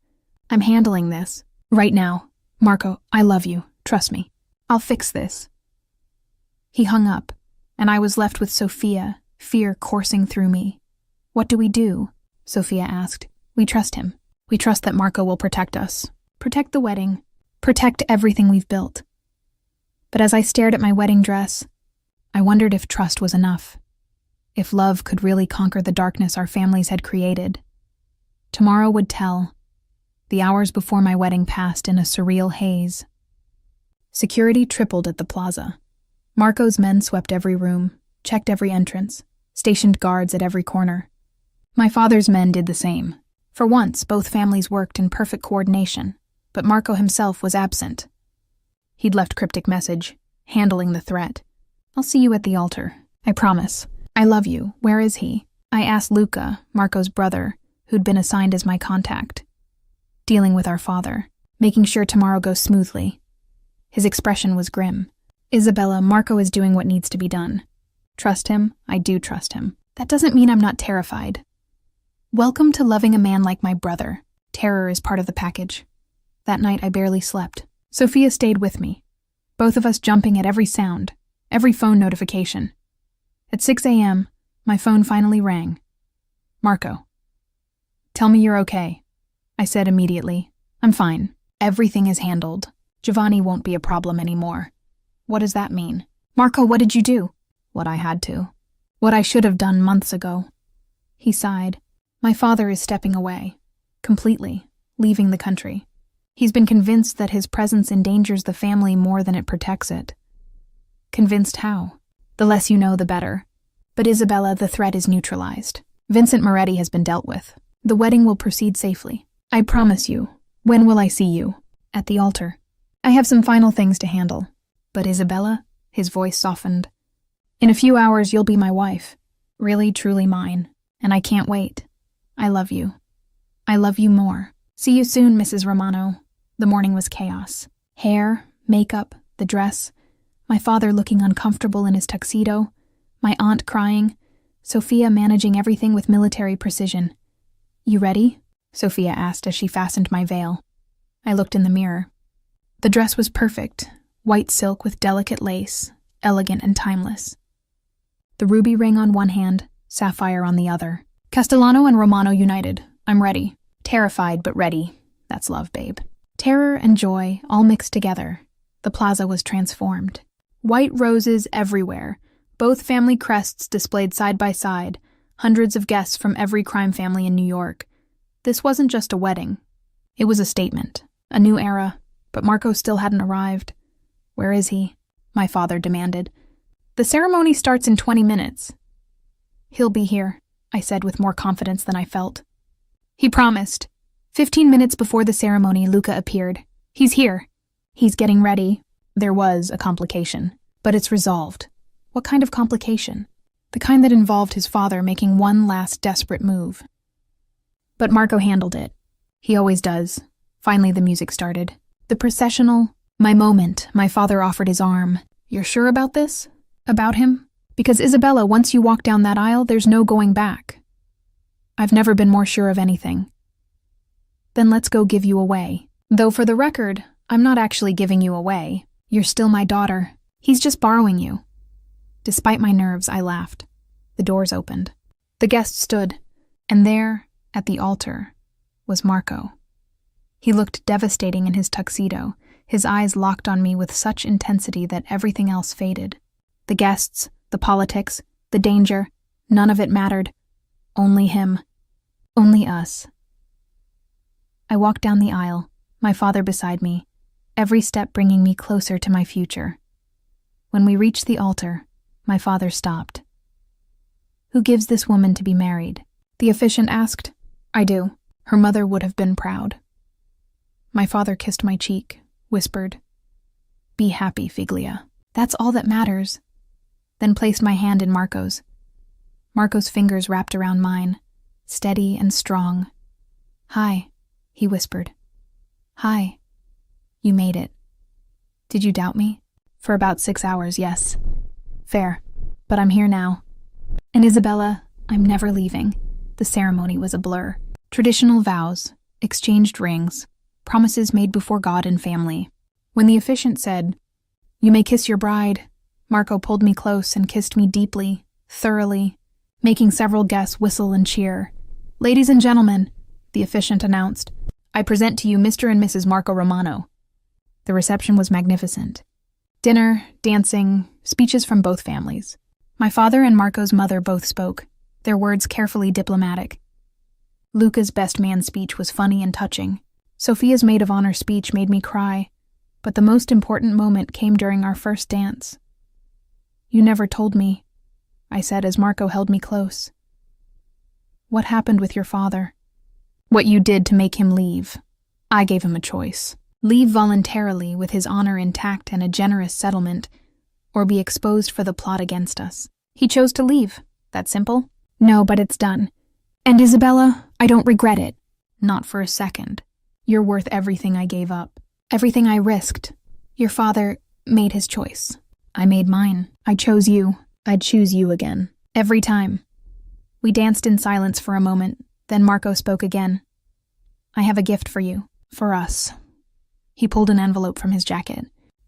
I'm handling this. Right now. Marco, I love you. Trust me. I'll fix this. He hung up, and I was left with Sophia, fear coursing through me. What do we do? Sophia asked. We trust him. We trust that Marco will protect us. Protect the wedding. Protect everything we've built. But as I stared at my wedding dress, I wondered if trust was enough. If love could really conquer the darkness our families had created. Tomorrow would tell. The hours before my wedding passed in a surreal haze. Security tripled at the plaza. Marco's men swept every room, checked every entrance, stationed guards at every corner. My father's men did the same. For once, both families worked in perfect coordination, but Marco himself was absent. He'd left cryptic message, handling the threat. I'll see you at the altar. I promise. I love you. Where is he? I asked Luca, Marco's brother, who'd been assigned as my contact. Dealing with our father, making sure tomorrow goes smoothly. His expression was grim. Isabella, Marco is doing what needs to be done. Trust him? I do trust him. That doesn't mean I'm not terrified. Welcome to loving a man like my brother. Terror is part of the package. That night I barely slept. Sophia stayed with me, both of us jumping at every sound, every phone notification. At 6 a.m., my phone finally rang. Marco. Tell me you're okay, I said immediately. I'm fine. Everything is handled. Giovanni won't be a problem anymore. What does that mean? Marco, what did you do? What I had to. What I should have done months ago. He sighed. My father is stepping away. Completely. Leaving the country. He's been convinced that his presence endangers the family more than it protects it. Convinced how? The less you know, the better. But Isabella, the threat is neutralized. Vincent Moretti has been dealt with. The wedding will proceed safely. I promise you. When will I see you? At the altar. I have some final things to handle. But Isabella? His voice softened. In a few hours, you'll be my wife. Really, truly mine. And I can't wait. I love you. I love you more. See you soon, Mrs. Romano. The morning was chaos. Hair, makeup, the dress, my father looking uncomfortable in his tuxedo, my aunt crying, Sophia managing everything with military precision. You ready? Sophia asked as she fastened my veil. I looked in the mirror. The dress was perfect, white silk with delicate lace, elegant and timeless. The ruby ring on one hand, sapphire on the other. Castellano and Romano united. I'm ready. Terrified but ready. That's love, babe. Terror and joy all mixed together. The plaza was transformed. White roses everywhere, both family crests displayed side by side, hundreds of guests from every crime family in New York. This wasn't just a wedding. It was a statement, a new era, but Marco still hadn't arrived. Where is he? My father demanded. The ceremony starts in 20 minutes. He'll be here, I said with more confidence than I felt. He promised. 15 minutes before the ceremony, Luca appeared. He's here. He's getting ready. There was a complication, but it's resolved. What kind of complication? The kind that involved his father making one last desperate move. But Marco handled it. He always does. Finally, the music started. The processional, my moment, my father offered his arm. You're sure about this? About him? Because Isabella, once you walk down that aisle, there's no going back. I've never been more sure of anything. Then let's go give you away. Though for the record, I'm not actually giving you away. You're still my daughter. He's just borrowing you. Despite my nerves, I laughed. The doors opened. The guests stood, and there, at the altar, was Marco. He looked devastating in his tuxedo, his eyes locked on me with such intensity that everything else faded. The guests, the politics, the danger, none of it mattered. Only him. Only us. I walked down the aisle, my father beside me, every step bringing me closer to my future. When we reached the altar, my father stopped. Who gives this woman to be married? The officiant asked. I do. Her mother would have been proud. My father kissed my cheek, whispered, Be happy, Figlia. That's all that matters. Then placed my hand in Marco's. Marco's fingers wrapped around mine, steady and strong. Hi, he whispered. Hi. You made it. Did you doubt me? For about 6 hours, yes. Fair. But I'm here now. And Isabella, I'm never leaving. The ceremony was a blur. Traditional vows, exchanged rings, promises made before God and family. When the officiant said, You may kiss your bride, Marco pulled me close and kissed me deeply, thoroughly, making several guests whistle and cheer. Ladies and gentlemen, the officiant announced, I present to you Mr. and Mrs. Marco Romano. The reception was magnificent. Dinner, dancing, speeches from both families. My father and Marco's mother both spoke, their words carefully diplomatic. Luca's best man speech was funny and touching. Sophia's maid of honor speech made me cry, but the most important moment came during our first dance. You never told me, I said as Marco held me close. What happened with your father? What you did to make him leave. I gave him a choice. Leave voluntarily with his honor intact and a generous settlement, or be exposed for the plot against us. He chose to leave. That simple? No, but it's done. And Isabella, I don't regret it. Not for a second. You're worth everything I gave up. Everything I risked. Your father made his choice. I made mine. I chose you. I'd choose you again. Every time. We danced in silence for a moment, then Marco spoke again. I have a gift for you. For us. He pulled an envelope from his jacket.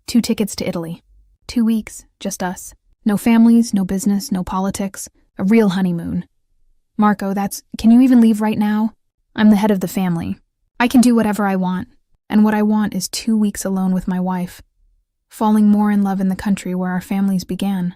2 tickets to Italy. 2 weeks, just us. No families, no business, no politics. A real honeymoon. Marco, can you even leave right now? I'm the head of the family. I can do whatever I want. And what I want is 2 weeks alone with my wife. Falling more in love in the country where our families began.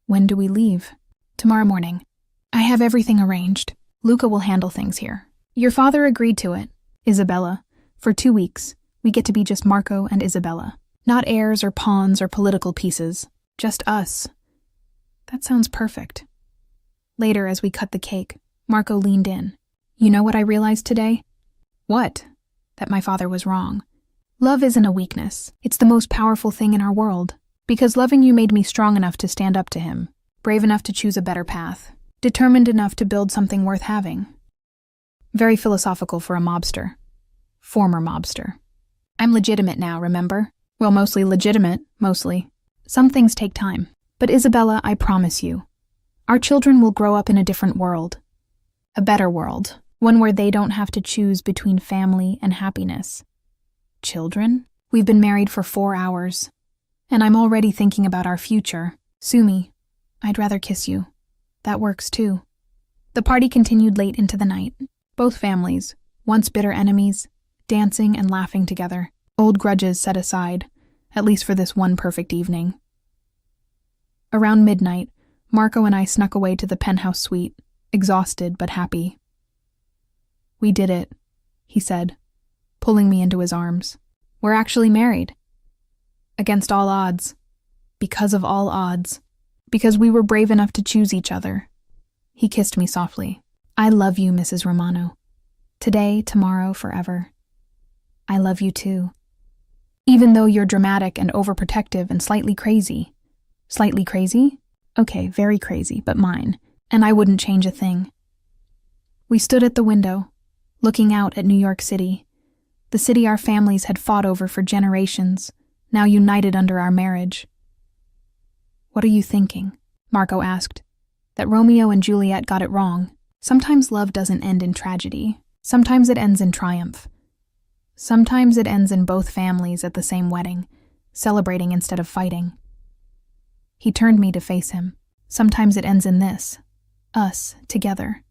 When do we leave? Tomorrow morning. I have everything arranged. Luca will handle things here. Your father agreed to it. Isabella. For 2 weeks, we get to be just Marco and Isabella. Not heirs or pawns or political pieces. Just us. That sounds perfect. Later, as we cut the cake, Marco leaned in. You know what I realized today? What? That my father was wrong. Love isn't a weakness. It's the most powerful thing in our world. Because loving you made me strong enough to stand up to him, brave enough to choose a better path, determined enough to build something worth having. Very philosophical for a mobster. Former mobster. I'm legitimate now, remember? Well, mostly legitimate, mostly. Some things take time. But Isabella, I promise you, our children will grow up in a different world. A better world. One where they don't have to choose between family and happiness. Children? We've been married for 4 hours. And I'm already thinking about our future. Sue me. I'd rather kiss you. That works too. The party continued late into the night. Both families, once bitter enemies, dancing and laughing together. Old grudges set aside, at least for this one perfect evening. Around midnight, Marco and I snuck away to the penthouse suite, exhausted but happy. We did it, he said, pulling me into his arms. We're actually married. Against all odds. Because of all odds. Because we were brave enough to choose each other. He kissed me softly. I love you, Mrs. Romano. Today, tomorrow, forever. I love you too. Even though you're dramatic and overprotective and slightly crazy. Slightly crazy? Okay, very crazy, but mine. And I wouldn't change a thing. We stood at the window, looking out at New York City, the city our families had fought over for generations, now united under our marriage. What are you thinking? Marco asked. That Romeo and Juliet got it wrong. Sometimes love doesn't end in tragedy. Sometimes it ends in triumph. Sometimes it ends in both families at the same wedding, celebrating instead of fighting. He turned me to face him. Sometimes it ends in this, us, together,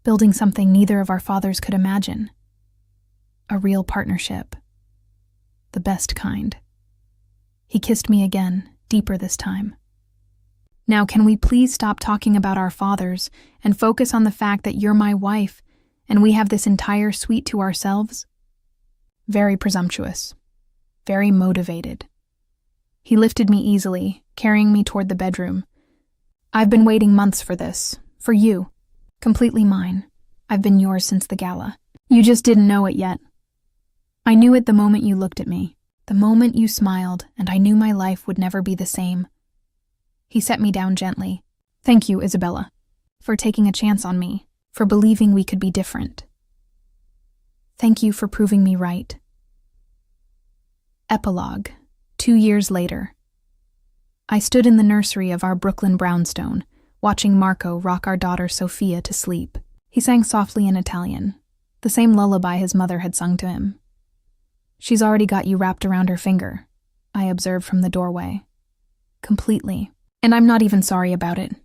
building something neither of our fathers could imagine. A real partnership. The best kind. He kissed me again, deeper this time. Now, can we please stop talking about our fathers and focus on the fact that you're my wife and we have this entire suite to ourselves? Very presumptuous. Very motivated. He lifted me easily, carrying me toward the bedroom. I've been waiting months for this. For you. Completely mine. I've been yours since the gala. You just didn't know it yet. I knew it the moment you looked at me, the moment you smiled, and I knew my life would never be the same. He set me down gently. Thank you, Isabella, for taking a chance on me, for believing we could be different. Thank you for proving me right. Epilogue. 2 years later. I stood in the nursery of our Brooklyn brownstone, watching Marco rock our daughter Sophia to sleep. He sang softly in Italian, the same lullaby his mother had sung to him. She's already got you wrapped around her finger, I observed from the doorway. Completely. And I'm not even sorry about it.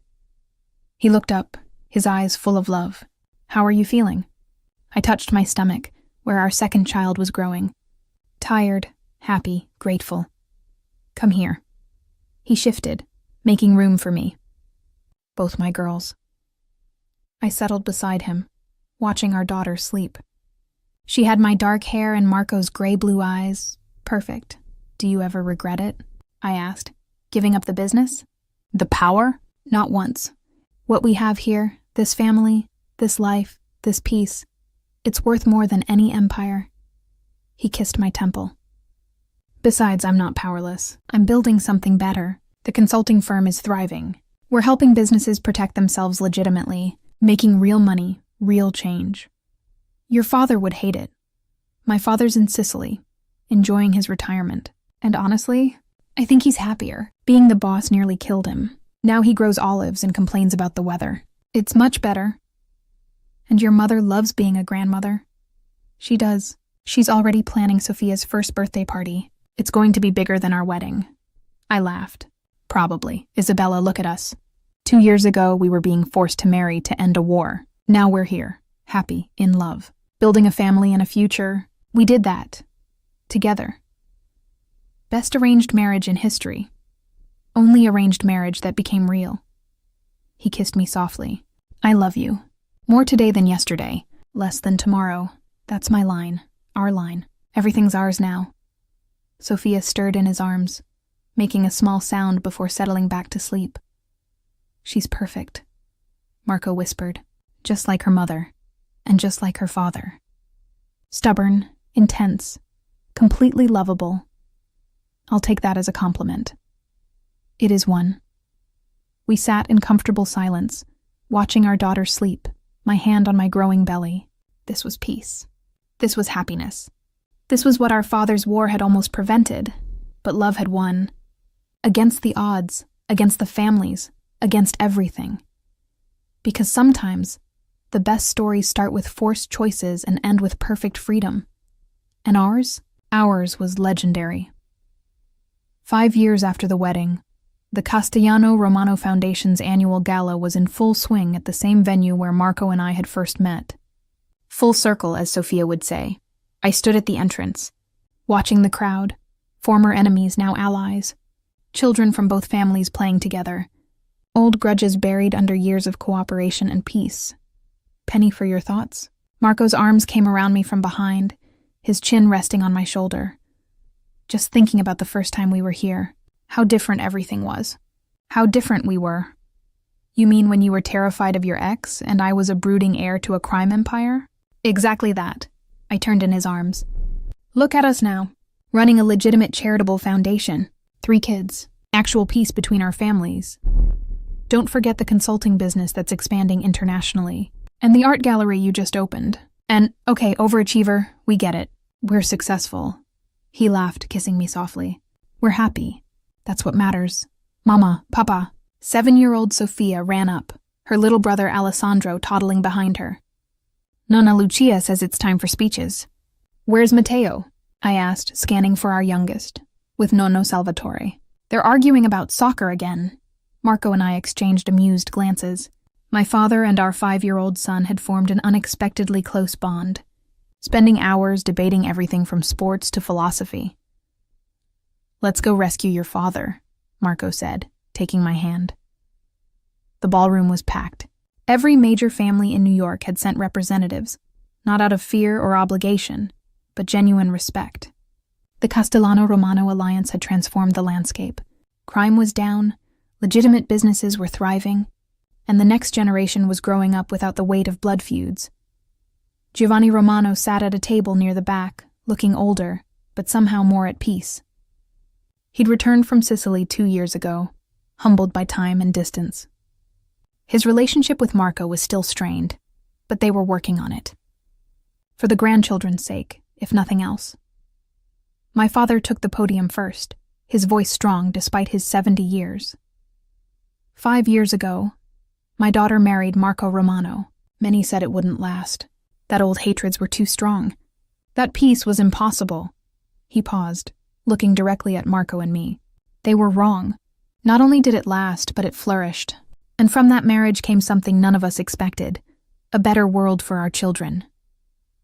He looked up, his eyes full of love. How are you feeling? I touched my stomach, where our second child was growing. Tired, happy, grateful. Come here. He shifted, making room for me. Both my girls. I settled beside him, watching our daughter sleep. She had my dark hair and Marco's gray-blue eyes. Perfect. Do you ever regret it? I asked. Giving up the business? The power? Not once. What we have here, this family, this life, this peace, it's worth more than any empire. He kissed my temple. Besides, I'm not powerless. I'm building something better. The consulting firm is thriving. We're helping businesses protect themselves legitimately, making real money, real change. Your father would hate it. My father's in Sicily, enjoying his retirement. And honestly, I think he's happier. Being the boss nearly killed him. Now he grows olives and complains about the weather. It's much better. And your mother loves being a grandmother. She does. She's already planning Sophia's first birthday party. It's going to be bigger than our wedding. I laughed. Probably. Isabella, look at us. 2 years ago, we were being forced to marry to end a war. Now we're here, happy, in love, building a family and a future. We did that. Together. Best arranged marriage in history. Only arranged marriage that became real. He kissed me softly. I love you. More today than yesterday. Less than tomorrow. That's my line. Our line. Everything's ours now. Sophia stirred in his arms, making a small sound before settling back to sleep. She's perfect, Marco whispered, just like her mother, and just like her father. Stubborn, intense, completely lovable. I'll take that as a compliment. It is one. We sat in comfortable silence, watching our daughter sleep, my hand on my growing belly. This was peace. This was happiness. This was what our father's war had almost prevented, but love had won. Against the odds, against the families, against everything. Because sometimes, the best stories start with forced choices and end with perfect freedom. And ours was legendary. 5 years after the wedding, the Castellano Romano Foundation's annual gala was in full swing at the same venue where Marco and I had first met. Full circle, as Sophia would say. I stood at the entrance, watching the crowd, former enemies now allies, children from both families playing together, old grudges buried under years of cooperation and peace. Penny for your thoughts? Marco's arms came around me from behind, his chin resting on my shoulder. Just thinking about the first time we were here, how different everything was. How different we were. You mean when you were terrified of your ex and I was a brooding heir to a crime empire? Exactly that. I turned in his arms. Look at us now, running a legitimate charitable foundation. 3 kids, actual peace between our families. Don't forget the consulting business that's expanding internationally, and the art gallery you just opened. And, okay, overachiever, we get it. We're successful. He laughed, kissing me softly. We're happy. That's what matters. Mama, Papa, 7-year-old Sofia ran up, her little brother Alessandro toddling behind her. Nonna Lucia says it's time for speeches. Where's Matteo? I asked, scanning for our youngest, with Nonno Salvatore. They're arguing about soccer again. Marco and I exchanged amused glances. My father and our 5-year-old son had formed an unexpectedly close bond, spending hours debating everything from sports to philosophy. Let's go rescue your father, Marco said, taking my hand. The ballroom was packed. Every major family in New York had sent representatives, not out of fear or obligation, but genuine respect. The Castellano-Romano alliance had transformed the landscape. Crime was down, legitimate businesses were thriving, and the next generation was growing up without the weight of blood feuds. Giovanni Romano sat at a table near the back, looking older, but somehow more at peace. He'd returned from Sicily 2 years ago, humbled by time and distance. His relationship with Marco was still strained, but they were working on it. For the grandchildren's sake, if nothing else. My father took the podium first, his voice strong despite his 70 years. 5 years ago, my daughter married Marco Romano. Many said it wouldn't last, that old hatreds were too strong. That peace was impossible. He paused, looking directly at Marco and me. They were wrong. Not only did it last, but it flourished. And from that marriage came something none of us expected, a better world for our children.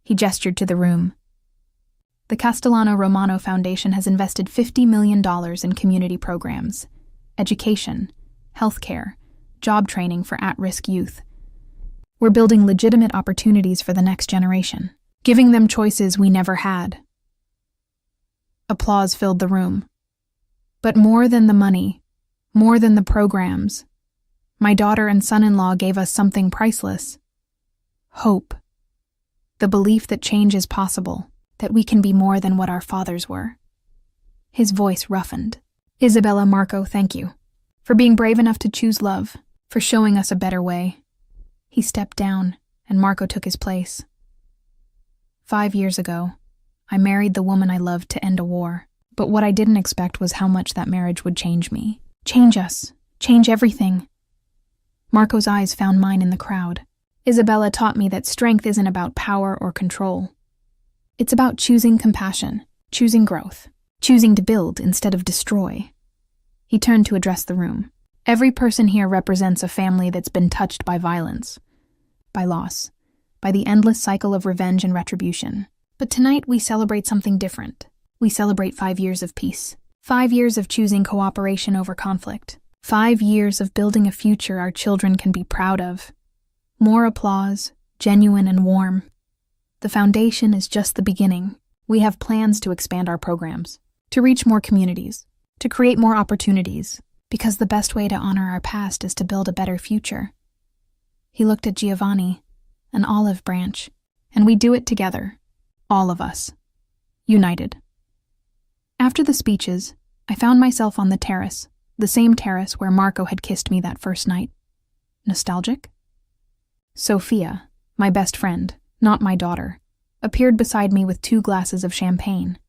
He gestured to the room. The Castellano-Romano Foundation has invested $50 million in community programs, education, healthcare, job training for at-risk youth. We're building legitimate opportunities for the next generation, giving them choices we never had. Applause filled the room. But more than the money, more than the programs, my daughter and son-in-law gave us something priceless. Hope. The belief that change is possible, that we can be more than what our fathers were. His voice roughened. Isabella, Marco, thank you. For being brave enough to choose love, for showing us a better way. He stepped down, and Marco took his place. 5 years ago, I married the woman I loved to end a war. But what I didn't expect was how much that marriage would change me. Change us. Change everything. Marco's eyes found mine in the crowd. Isabella taught me that strength isn't about power or control. It's about choosing compassion, choosing growth, choosing to build instead of destroy. He turned to address the room. Every person here represents a family that's been touched by violence, by loss, by the endless cycle of revenge and retribution. But tonight we celebrate something different. We celebrate 5 years of peace. 5 years of choosing cooperation over conflict. 5 years of building a future our children can be proud of. More applause, genuine and warm. The foundation is just the beginning. We have plans to expand our programs, to reach more communities, to create more opportunities, because the best way to honor our past is to build a better future. He looked at Giovanni, an olive branch, and we do it together, all of us, united. After the speeches, I found myself on the terrace, the same terrace where Marco had kissed me that first night. Nostalgic? Sofia, my best friend, not my daughter, appeared beside me with 2 glasses of champagne.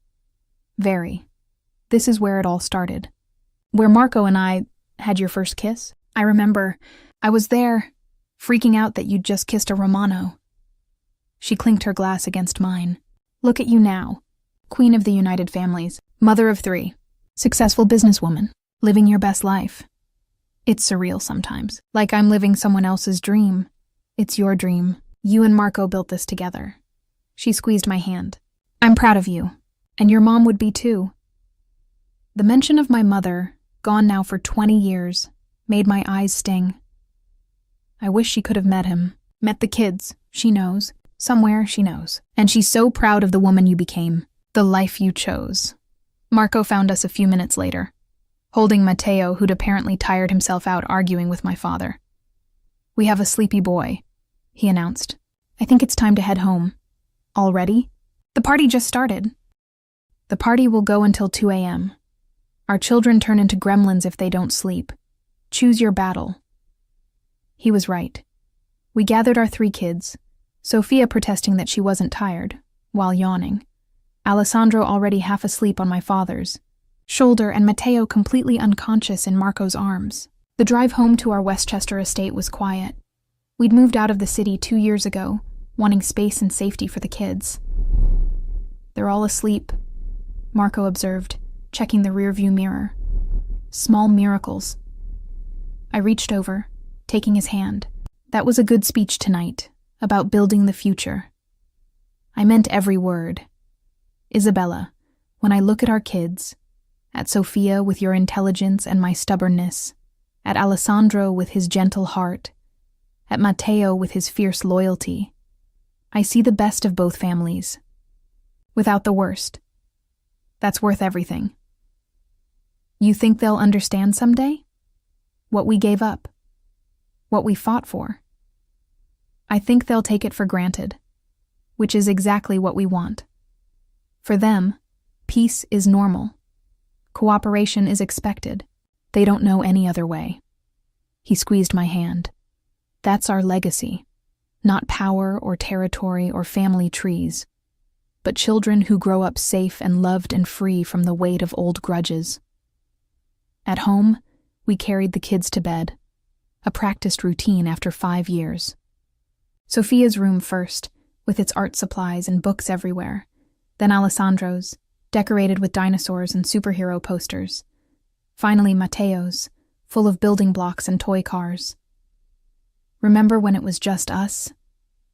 Very. This is where it all started. Where Marco and I had your first kiss. I remember, I was there, freaking out that you'd just kissed a Romano. She clinked her glass against mine. Look at you now, queen of the United Families, mother of 3, successful businesswoman, living your best life. It's surreal sometimes, like I'm living someone else's dream. It's your dream. You and Marco built this together. She squeezed my hand. I'm proud of you, and your mom would be too. The mention of my mother, gone now for 20 years, made my eyes sting. I wish she could have met him, met the kids. She knows. Somewhere she knows. And she's so proud of the woman you became, the life you chose. Marco found us a few minutes later, holding Matteo, who'd apparently tired himself out arguing with my father. We have a sleepy boy, he announced. I think it's time to head home. Already? The party just started. The party will go until 2 a.m. Our children turn into gremlins if they don't sleep. Choose your battle. He was right. We gathered our 3 kids, Sofia protesting that she wasn't tired, while yawning. Alessandro already half asleep on my father's shoulder and Matteo completely unconscious in Marco's arms. The drive home to our Westchester estate was quiet. We'd moved out of the city 2 years ago, wanting space and safety for the kids. "They're all asleep," Marco observed, checking the rearview mirror. "Small miracles." I reached over, taking his hand. "That was a good speech tonight, about building the future." I meant every word. "Isabella, when I look at our kids, at Sophia with your intelligence and my stubbornness, at Alessandro with his gentle heart, at Matteo with his fierce loyalty, I see the best of both families, without the worst. That's worth everything. You think they'll understand someday? What we gave up? What we fought for? I think they'll take it for granted, which is exactly what we want. For them, peace is normal. Cooperation is expected. They don't know any other way." He squeezed my hand. "That's our legacy. Not power or territory or family trees, but children who grow up safe and loved and free from the weight of old grudges." At home, we carried the kids to bed, a practiced routine after 5 years. Sophia's room first, with its art supplies and books everywhere, then Alessandro's, decorated with dinosaurs and superhero posters. Finally, Matteo's, full of building blocks and toy cars. "Remember when it was just us?"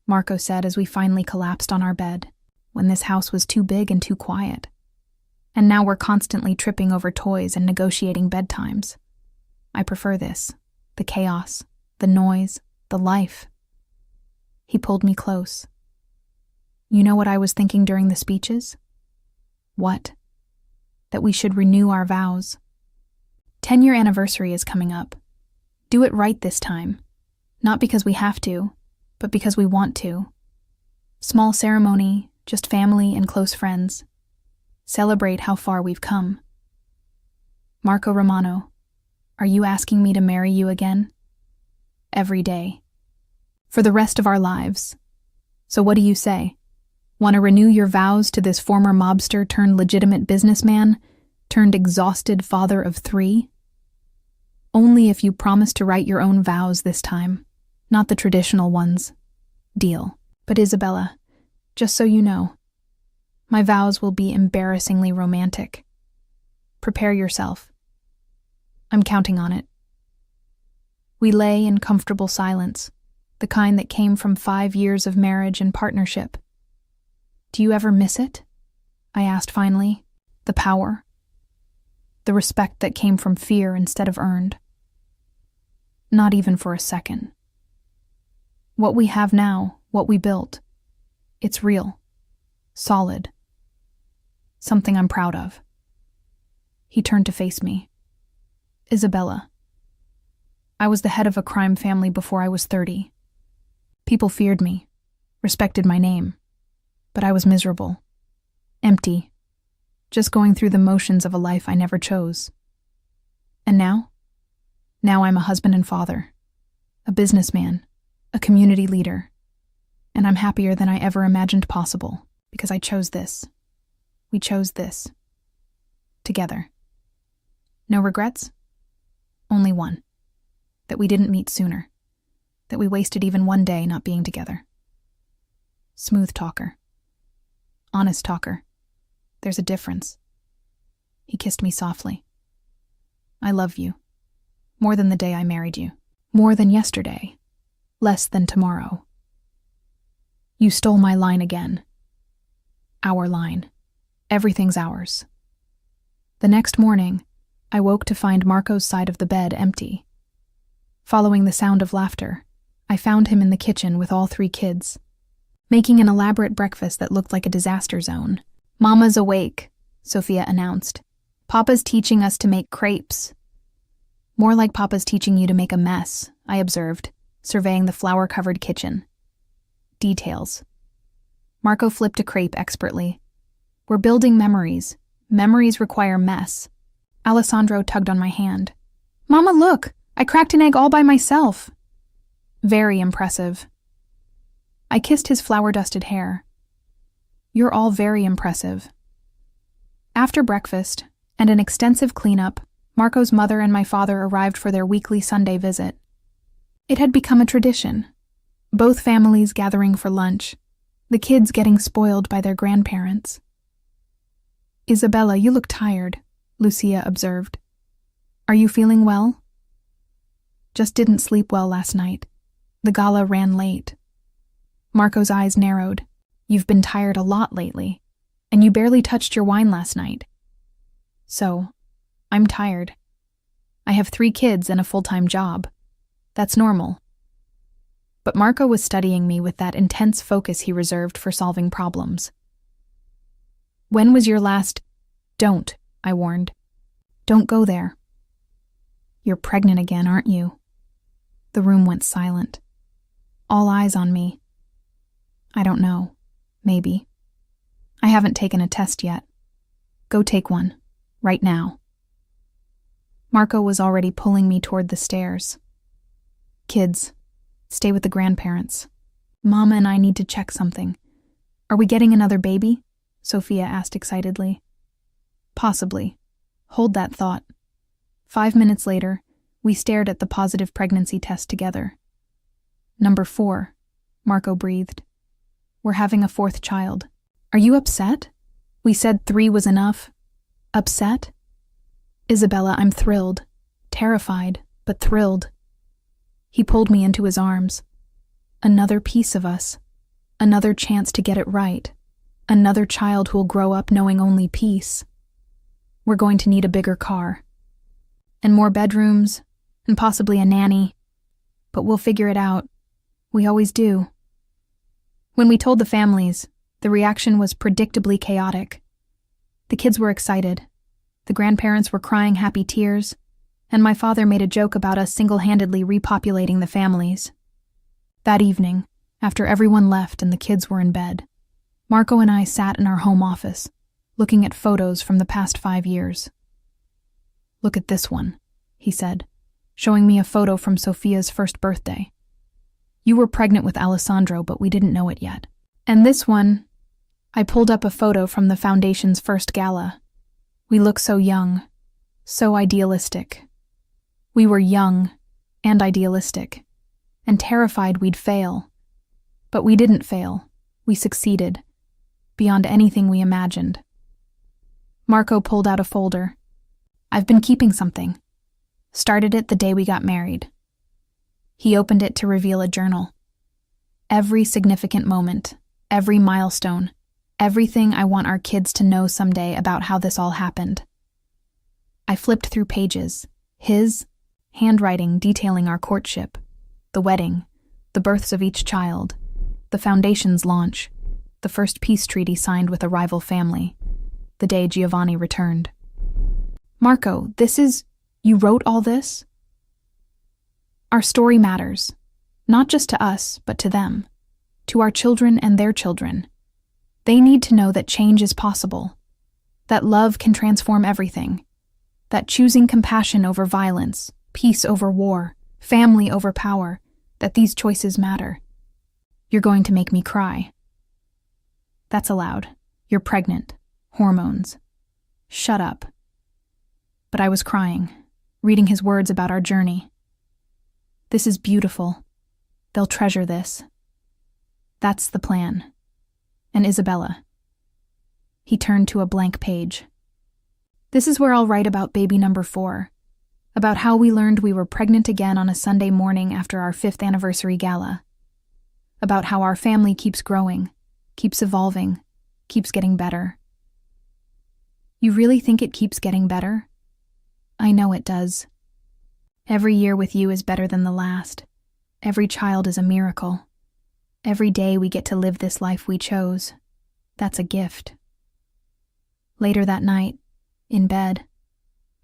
Marco said as we finally collapsed on our bed, "when this house was too big and too quiet. And now we're constantly tripping over toys and negotiating bedtimes. I prefer this, the chaos, the noise, the life." He pulled me close. "You know what I was thinking during the speeches?" "What?" "That we should renew our vows. 10-year anniversary is coming up. Do it right this time. Not because we have to, but because we want to. Small ceremony, just family and close friends. Celebrate how far we've come." "Marco Romano, are you asking me to marry you again?" "Every day. For the rest of our lives. So what do you say? Want to renew your vows to this former mobster turned legitimate businessman, turned exhausted father of 3? Only if you promise to write your own vows this time, not the traditional ones. Deal. But Isabella, just so you know, my vows will be embarrassingly romantic. Prepare yourself. I'm counting on it." We lay in comfortable silence, the kind that came from 5 years of marriage and partnership. "Do you ever miss it?" I asked finally. "The power? The respect that came from fear instead of earned?" "Not even for a second. What we have now, what we built, it's real, solid, something I'm proud of." He turned to face me. "Isabella, I was the head of a crime family before I was 30. People feared me, respected my name, but I was miserable, empty, just going through the motions of a life I never chose. And now? Now I'm a husband and father, a businessman, a community leader, and I'm happier than I ever imagined possible because I chose this. We chose this. Together. No regrets? Only one. That we didn't meet sooner. That we wasted even one day not being together. Smooth talker. Honest talker. There's a difference." He kissed me softly. "I love you. More than the day I married you. More than yesterday. Less than tomorrow." You stole my line again. Our line. Everything's ours. The next morning, I woke to find Marco's side of the bed empty. Following the sound of laughter, I found him in the kitchen with all 3 kids, making an elaborate breakfast that looked like a disaster zone. "Mama's awake," Sophia announced. "Papa's teaching us to make crepes." "More like Papa's teaching you to make a mess," I observed, surveying the flour-covered kitchen. Details. Marco flipped a crepe expertly. "We're building memories. Memories require mess." Alessandro tugged on my hand. "Mama, look! I cracked an egg all by myself." Very impressive. I kissed his flour-dusted hair. "You're all very impressive." After breakfast and an extensive cleanup, Marco's mother and my father arrived for their weekly Sunday visit. It had become a tradition, both families gathering for lunch, the kids getting spoiled by their grandparents. "Isabella, you look tired," Lucia observed. "Are you feeling well?" "Just didn't sleep well last night. The gala ran late." Marco's eyes narrowed. "You've been tired a lot lately, and you barely touched your wine last night." "So, I'm tired. I have 3 kids and a full-time job. That's normal." But Marco was studying me with that intense focus he reserved for solving problems. "When was your last—" "Don't," I warned. "Don't go there." "You're pregnant again, aren't you?" The room went silent. All eyes on me. "I don't know. Maybe. I haven't taken a test yet. Go take one. Right now." Marco was already pulling me toward the stairs. "Kids, stay with the grandparents. Mama and I need to check something." "Are we getting another baby?" Sophia asked excitedly. "Possibly. Hold that thought." 5 minutes later, we stared at the positive pregnancy test together. "Number 4, Marco breathed. "We're having a 4th child. Are you upset? We said 3 was enough." "Upset?" "Isabella, I'm thrilled. Terrified, but thrilled." He pulled me into his arms. "Another piece of us. Another chance to get it right. Another child who'll grow up knowing only peace. We're going to need a bigger car. And more bedrooms, and possibly a nanny. But we'll figure it out. We always do." When we told the families, the reaction was predictably chaotic. The kids were excited. The grandparents were crying happy tears, and my father made a joke about us single-handedly repopulating the families. That evening, after everyone left and the kids were in bed, Marco and I sat in our home office, looking at photos from the past 5 years. "Look at this one," he said, showing me a photo from Sophia's first birthday. "You were pregnant with Alessandro, but we didn't know it yet. And this one," I pulled up a photo from the foundation's first gala. "We look so young, so idealistic." We were young and idealistic, and terrified we'd fail. But we didn't fail. We succeeded, beyond anything we imagined. Marco pulled out a folder. "I've been keeping something. Started it the day we got married." He opened it to reveal a journal. Every significant moment, every milestone, everything I want our kids to know someday about how this all happened. I flipped through pages, his handwriting detailing our courtship, the wedding, the births of each child, the foundation's launch, the first peace treaty signed with a rival family, the day Giovanni returned. "Marco, you wrote all this?" "Our story matters, not just to us, but to them, to our children and their children. They need to know that change is possible, that love can transform everything, that choosing compassion over violence, peace over war, family over power, that these choices matter." "You're going to make me cry." "That's allowed. You're pregnant. Hormones." "Shut up." But I was crying, reading his words about our journey. "This is beautiful. They'll treasure this. That's the plan. And Isabella." He turned to a blank page. "This is where I'll write about baby number 4, about how we learned we were pregnant again on a Sunday morning after our 5th anniversary gala, about how our family keeps growing, keeps evolving, keeps getting better." "You really think it keeps getting better?" "I know it does. Every year with you is better than the last. Every child is a miracle. Every day we get to live this life we chose. That's a gift." Later that night, in bed,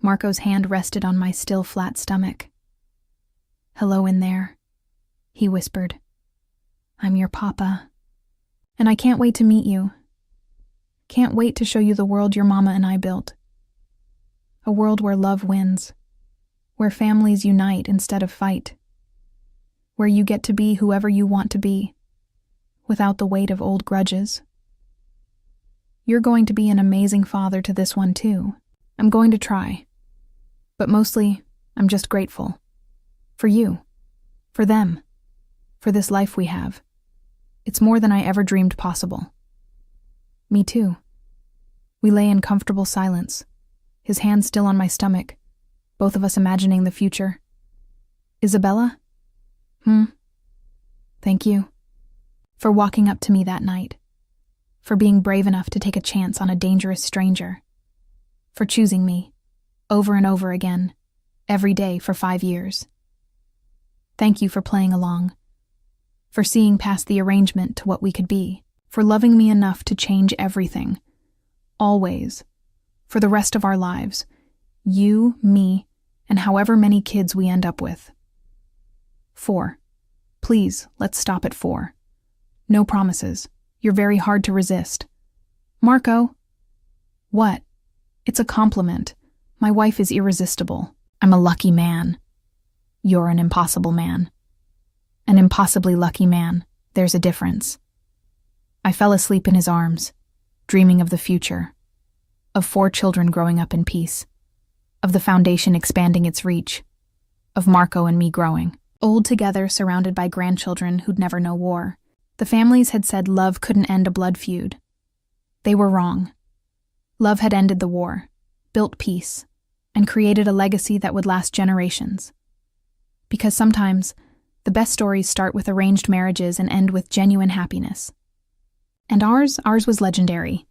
Marco's hand rested on my still flat stomach. "Hello in there," he whispered. "I'm your papa. And I can't wait to meet you. Can't wait to show you the world your mama and I built. A world where love wins, where families unite instead of fight, where you get to be whoever you want to be, without the weight of old grudges. You're going to be an amazing father to this one too. I'm going to try. But mostly, I'm just grateful. For you. For them. For this life we have. It's more than I ever dreamed possible. Me too. We lay in comfortable silence, his hand still on my stomach, both of us imagining the future. Isabella? Thank you. For walking up to me that night. For being brave enough to take a chance on a dangerous stranger. For choosing me, over and over again, every day for 5 years. Thank you for playing along. For seeing past the arrangement to what we could be. For loving me enough to change everything. Always. For the rest of our lives. You, me, and however many kids we end up with. 4. Please, let's stop at 4. No promises. You're very hard to resist. Marco? What? It's a compliment. My wife is irresistible. I'm a lucky man. You're an impossible man. An impossibly lucky man. There's a difference. I fell asleep in his arms, dreaming of the future, of 4 children growing up in peace, of the foundation expanding its reach, of Marco and me growing, old together, surrounded by grandchildren who'd never know war. The families had said love couldn't end a blood feud. They were wrong. Love had ended the war, built peace, and created a legacy that would last generations. Because sometimes, the best stories start with arranged marriages and end with genuine happiness. And ours was legendary.